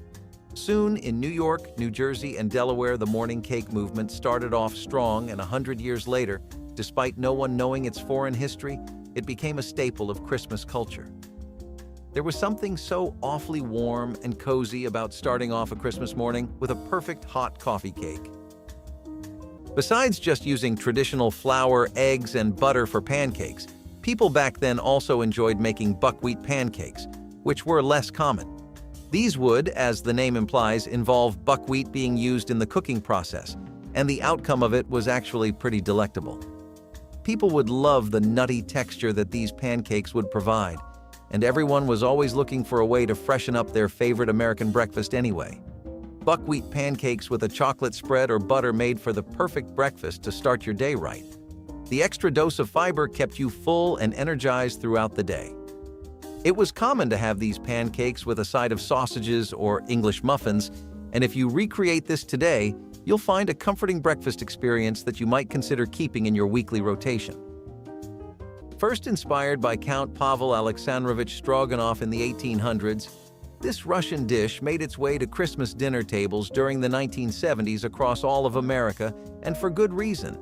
Soon, in New York, New Jersey, and Delaware, the morning cake movement started off strong, and 100 years later, despite no one knowing its foreign history, it became a staple of Christmas culture. There was something so awfully warm and cozy about starting off a Christmas morning with a perfect hot coffee cake. Besides just using traditional flour, eggs, and butter for pancakes, people back then also enjoyed making buckwheat pancakes, which were less common. These would, as the name implies, involve buckwheat being used in the cooking process, and the outcome of it was actually pretty delectable. People would love the nutty texture that these pancakes would provide, and everyone was always looking for a way to freshen up their favorite American breakfast anyway. Buckwheat pancakes with a chocolate spread or butter made for the perfect breakfast to start your day right. The extra dose of fiber kept you full and energized throughout the day. It was common to have these pancakes with a side of sausages or English muffins, and if you recreate this today, you'll find a comforting breakfast experience that you might consider keeping in your weekly rotation. First inspired by Count Pavel Alexandrovich Stroganov in the 1800s, this Russian dish made its way to Christmas dinner tables during the 1970s across all of America, and for good reason.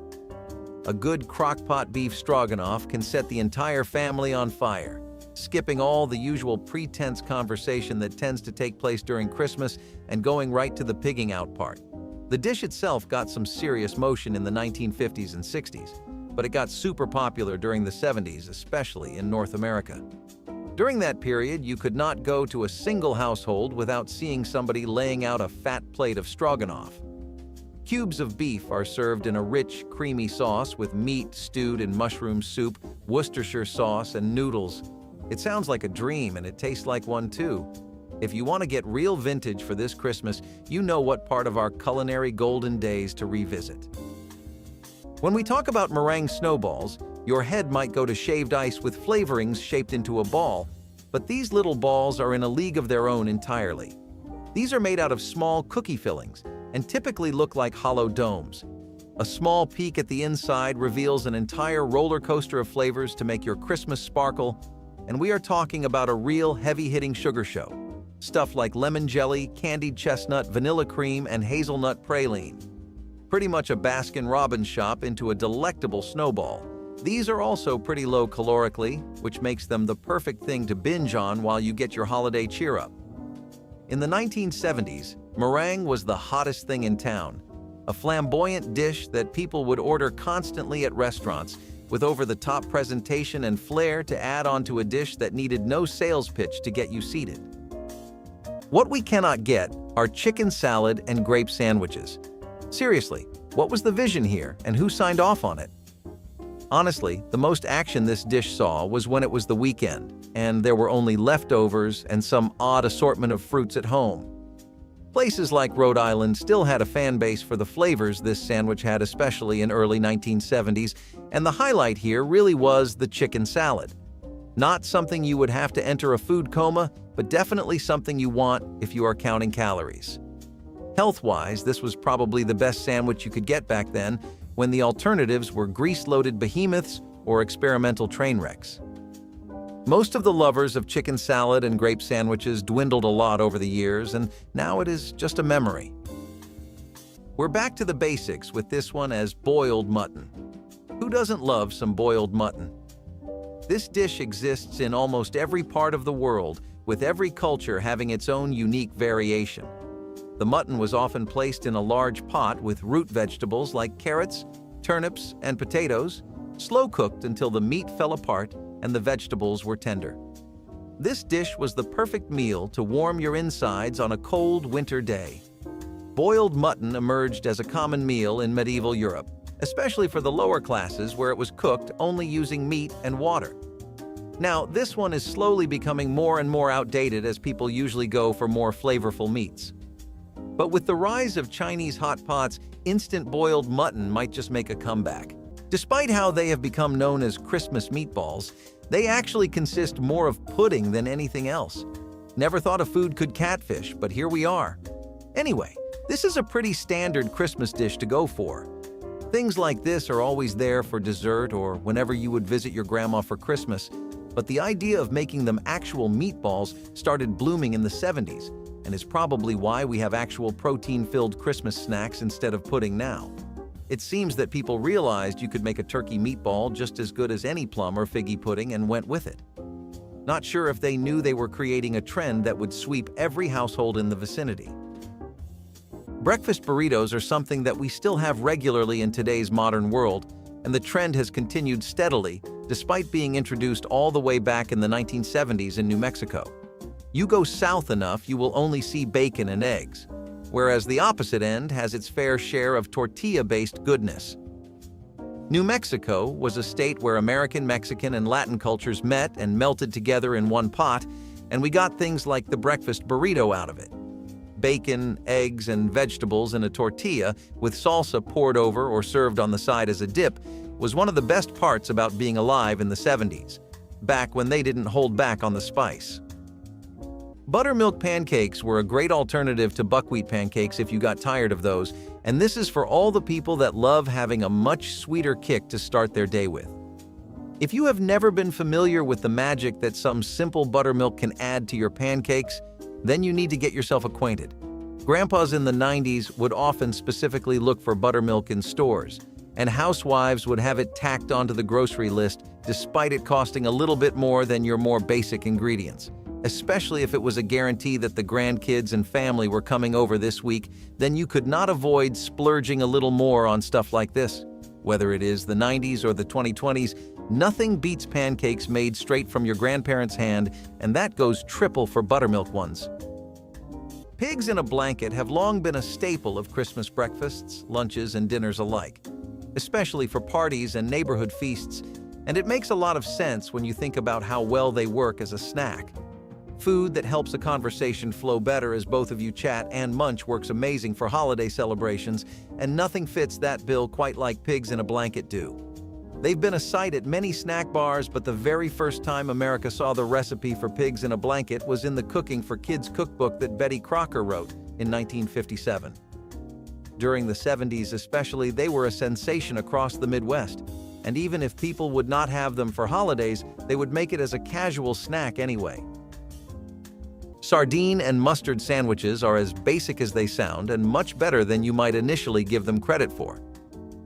A good crock-pot beef stroganoff can set the entire family on fire, skipping all the usual pretense conversation that tends to take place during Christmas and going right to the pigging out part. The dish itself got some serious motion in the 1950s and 60s, but it got super popular during the 70s, especially in North America. During that period, you could not go to a single household without seeing somebody laying out a fat plate of stroganoff. Cubes of beef are served in a rich, creamy sauce with meat stewed in mushroom soup, Worcestershire sauce, and noodles. It sounds like a dream, and it tastes like one too. If you want to get real vintage for this Christmas, you know what part of our culinary golden days to revisit. When we talk about meringue snowballs, your head might go to shaved ice with flavorings shaped into a ball, but these little balls are in a league of their own entirely. These are made out of small cookie fillings and typically look like hollow domes. A small peek at the inside reveals an entire roller coaster of flavors to make your Christmas sparkle, and we are talking about a real heavy-hitting sugar show. Stuff like lemon jelly, candied chestnut, vanilla cream, and hazelnut praline. Pretty much a Baskin-Robbins shop into a delectable snowball. These are also pretty low calorically, which makes them the perfect thing to binge on while you get your holiday cheer-up. In the 1970s, meringue was the hottest thing in town, a flamboyant dish that people would order constantly at restaurants, with over-the-top presentation and flair to add onto a dish that needed no sales pitch to get you seated. What we cannot get are chicken salad and grape sandwiches. Seriously, what was the vision here, and who signed off on it? Honestly, the most action this dish saw was when it was the weekend, and there were only leftovers and some odd assortment of fruits at home. Places like Rhode Island still had a fan base for the flavors this sandwich had, especially in early 1970s, and the highlight here really was the chicken salad. Not something you would have to enter a food coma, but definitely something you want if you are counting calories. Health-wise, this was probably the best sandwich you could get back then, when the alternatives were grease-loaded behemoths or experimental train wrecks. Most of the lovers of chicken salad and grape sandwiches dwindled a lot over the years, and now it is just a memory. We're back to the basics with this one as boiled mutton. Who doesn't love some boiled mutton? This dish exists in almost every part of the world, with every culture having its own unique variation. The mutton was often placed in a large pot with root vegetables like carrots, turnips, and potatoes, slow-cooked until the meat fell apart and the vegetables were tender. This dish was the perfect meal to warm your insides on a cold winter day. Boiled mutton emerged as a common meal in medieval Europe, especially for the lower classes where it was cooked only using meat and water. Now, this one is slowly becoming more and more outdated as people usually go for more flavorful meats. But with the rise of Chinese hot pots, instant boiled mutton might just make a comeback. Despite how they have become known as Christmas meatballs, they actually consist more of pudding than anything else. Never thought a food could catfish, but here we are. Anyway, This is a pretty standard Christmas dish to go for. Things like this are always there for dessert or whenever you would visit your grandma for Christmas, but the idea of making them actual meatballs started blooming in the 70s and is probably why we have actual protein-filled Christmas snacks instead of pudding now. It seems that people realized you could make a turkey meatball just as good as any plum or figgy pudding and went with it. Not sure if they knew they were creating a trend that would sweep every household in the vicinity. Breakfast burritos are something that we still have regularly in today's modern world, and the trend has continued steadily, despite being introduced all the way back in the 1970s in New Mexico. You go south enough, you will only see bacon and eggs, whereas the opposite end has its fair share of tortilla-based goodness. New Mexico was a state where American, Mexican, and Latin cultures met and melted together in one pot, and we got things like the breakfast burrito out of it. Bacon, eggs, and vegetables in a tortilla with salsa poured over or served on the side as a dip was one of the best parts about being alive in the 70s, back when they didn't hold back on the spice. Buttermilk pancakes were a great alternative to buckwheat pancakes if you got tired of those, and this is for all the people that love having a much sweeter kick to start their day with. If you have never been familiar with the magic that some simple buttermilk can add to your pancakes, then you need to get yourself acquainted. Grandpas in the 90s would often specifically look for buttermilk in stores, and housewives would have it tacked onto the grocery list despite it costing a little bit more than your more basic ingredients. Especially if it was a guarantee that the grandkids and family were coming over this week, then you could not avoid splurging a little more on stuff like this. Whether it is the 90s or the 2020s, nothing beats pancakes made straight from your grandparents' hand, and that goes triple for buttermilk ones. Pigs in a blanket have long been a staple of Christmas breakfasts, lunches, and dinners alike, especially for parties and neighborhood feasts, and it makes a lot of sense when you think about how well they work as a snack. Food that helps a conversation flow better as both of you chat and munch works amazing for holiday celebrations, and nothing fits that bill quite like pigs in a blanket do. They've been a sight at many snack bars, but the very first time America saw the recipe for pigs in a blanket was in the Cooking for Kids cookbook that Betty Crocker wrote in 1957. During the 70s especially, they were a sensation across the Midwest, and even if people would not have them for holidays, they would make it as a casual snack anyway. Sardine and mustard sandwiches are as basic as they sound and much better than you might initially give them credit for.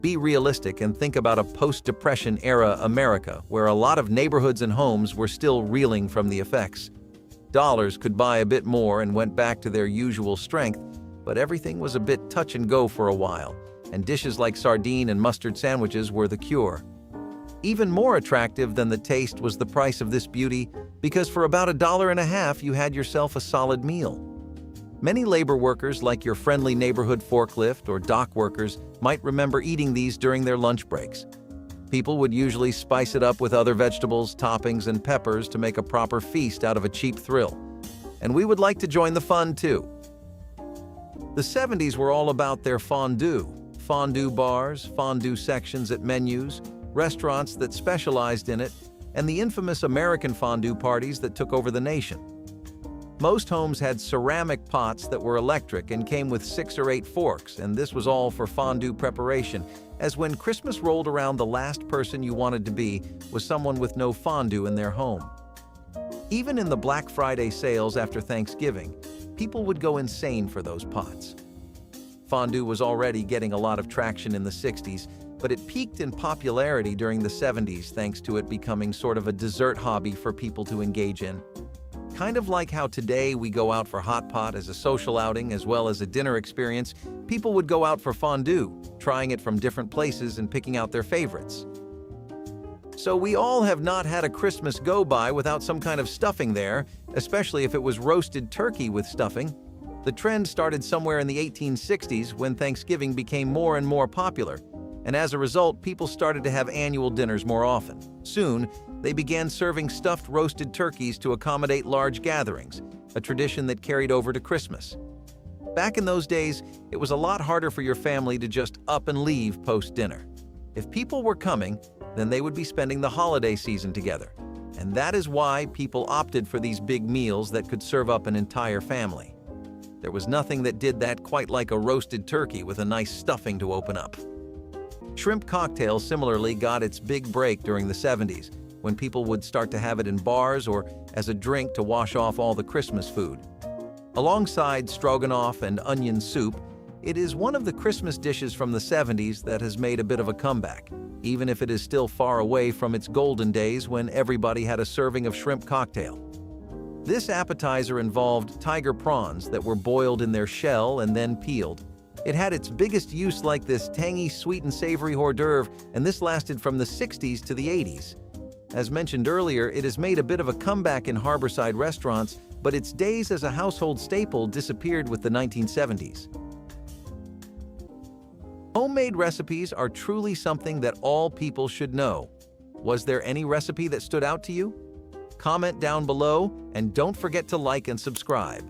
Be realistic and think about a post-Depression era America where a lot of neighborhoods and homes were still reeling from the effects. Dollars could buy a bit more and went back to their usual strength, but everything was a bit touch and go for a while, and dishes like sardine and mustard sandwiches were the cure. Even more attractive than the taste was the price of this beauty, because for about $1.50 you had yourself a solid meal. Many labor workers, like your friendly neighborhood forklift or dock workers, might remember eating these during their lunch breaks. People would usually spice it up with other vegetables, toppings, and peppers to make a proper feast out of a cheap thrill. And we would like to join the fun too. The 70s were all about their fondue bars, fondue sections at menus, restaurants that specialized in it, and the infamous American fondue parties that took over the nation. Most homes had ceramic pots that were electric and came with 6 or 8 forks, and this was all for fondue preparation, as when Christmas rolled around, the last person you wanted to be was someone with no fondue in their home. Even in the Black Friday sales after Thanksgiving, people would go insane for those pots. Fondue was already getting a lot of traction in the 60s, but it peaked in popularity during the 70s thanks to it becoming sort of a dessert hobby for people to engage in. Kind of like how today we go out for hot pot as a social outing as well as a dinner experience, people would go out for fondue, trying it from different places and picking out their favorites. So we all have not had a Christmas go by without some kind of stuffing there, especially if it was roasted turkey with stuffing. The trend started somewhere in the 1860s when Thanksgiving became more and more popular, and as a result, people started to have annual dinners more often. Soon, they began serving stuffed roasted turkeys to accommodate large gatherings, a tradition that carried over to Christmas. Back in those days, it was a lot harder for your family to just up and leave post-dinner. If people were coming, then they would be spending the holiday season together, and that is why people opted for these big meals that could serve up an entire family. There was nothing that did that quite like a roasted turkey with a nice stuffing to open up. Shrimp cocktail similarly got its big break during the 70s, when people would start to have it in bars or as a drink to wash off all the Christmas food. Alongside stroganoff and onion soup, it is one of the Christmas dishes from the 70s that has made a bit of a comeback, even if it is still far away from its golden days when everybody had a serving of shrimp cocktail. This appetizer involved tiger prawns that were boiled in their shell and then peeled. It had its biggest use like this tangy, sweet and savory hors d'oeuvre, and this lasted from the 60s to the 80s. As mentioned earlier, it has made a bit of a comeback in harborside restaurants, but its days as a household staple disappeared with the 1970s. Homemade recipes are truly something that all people should know. Was there any recipe that stood out to you? Comment down below and don't forget to like and subscribe.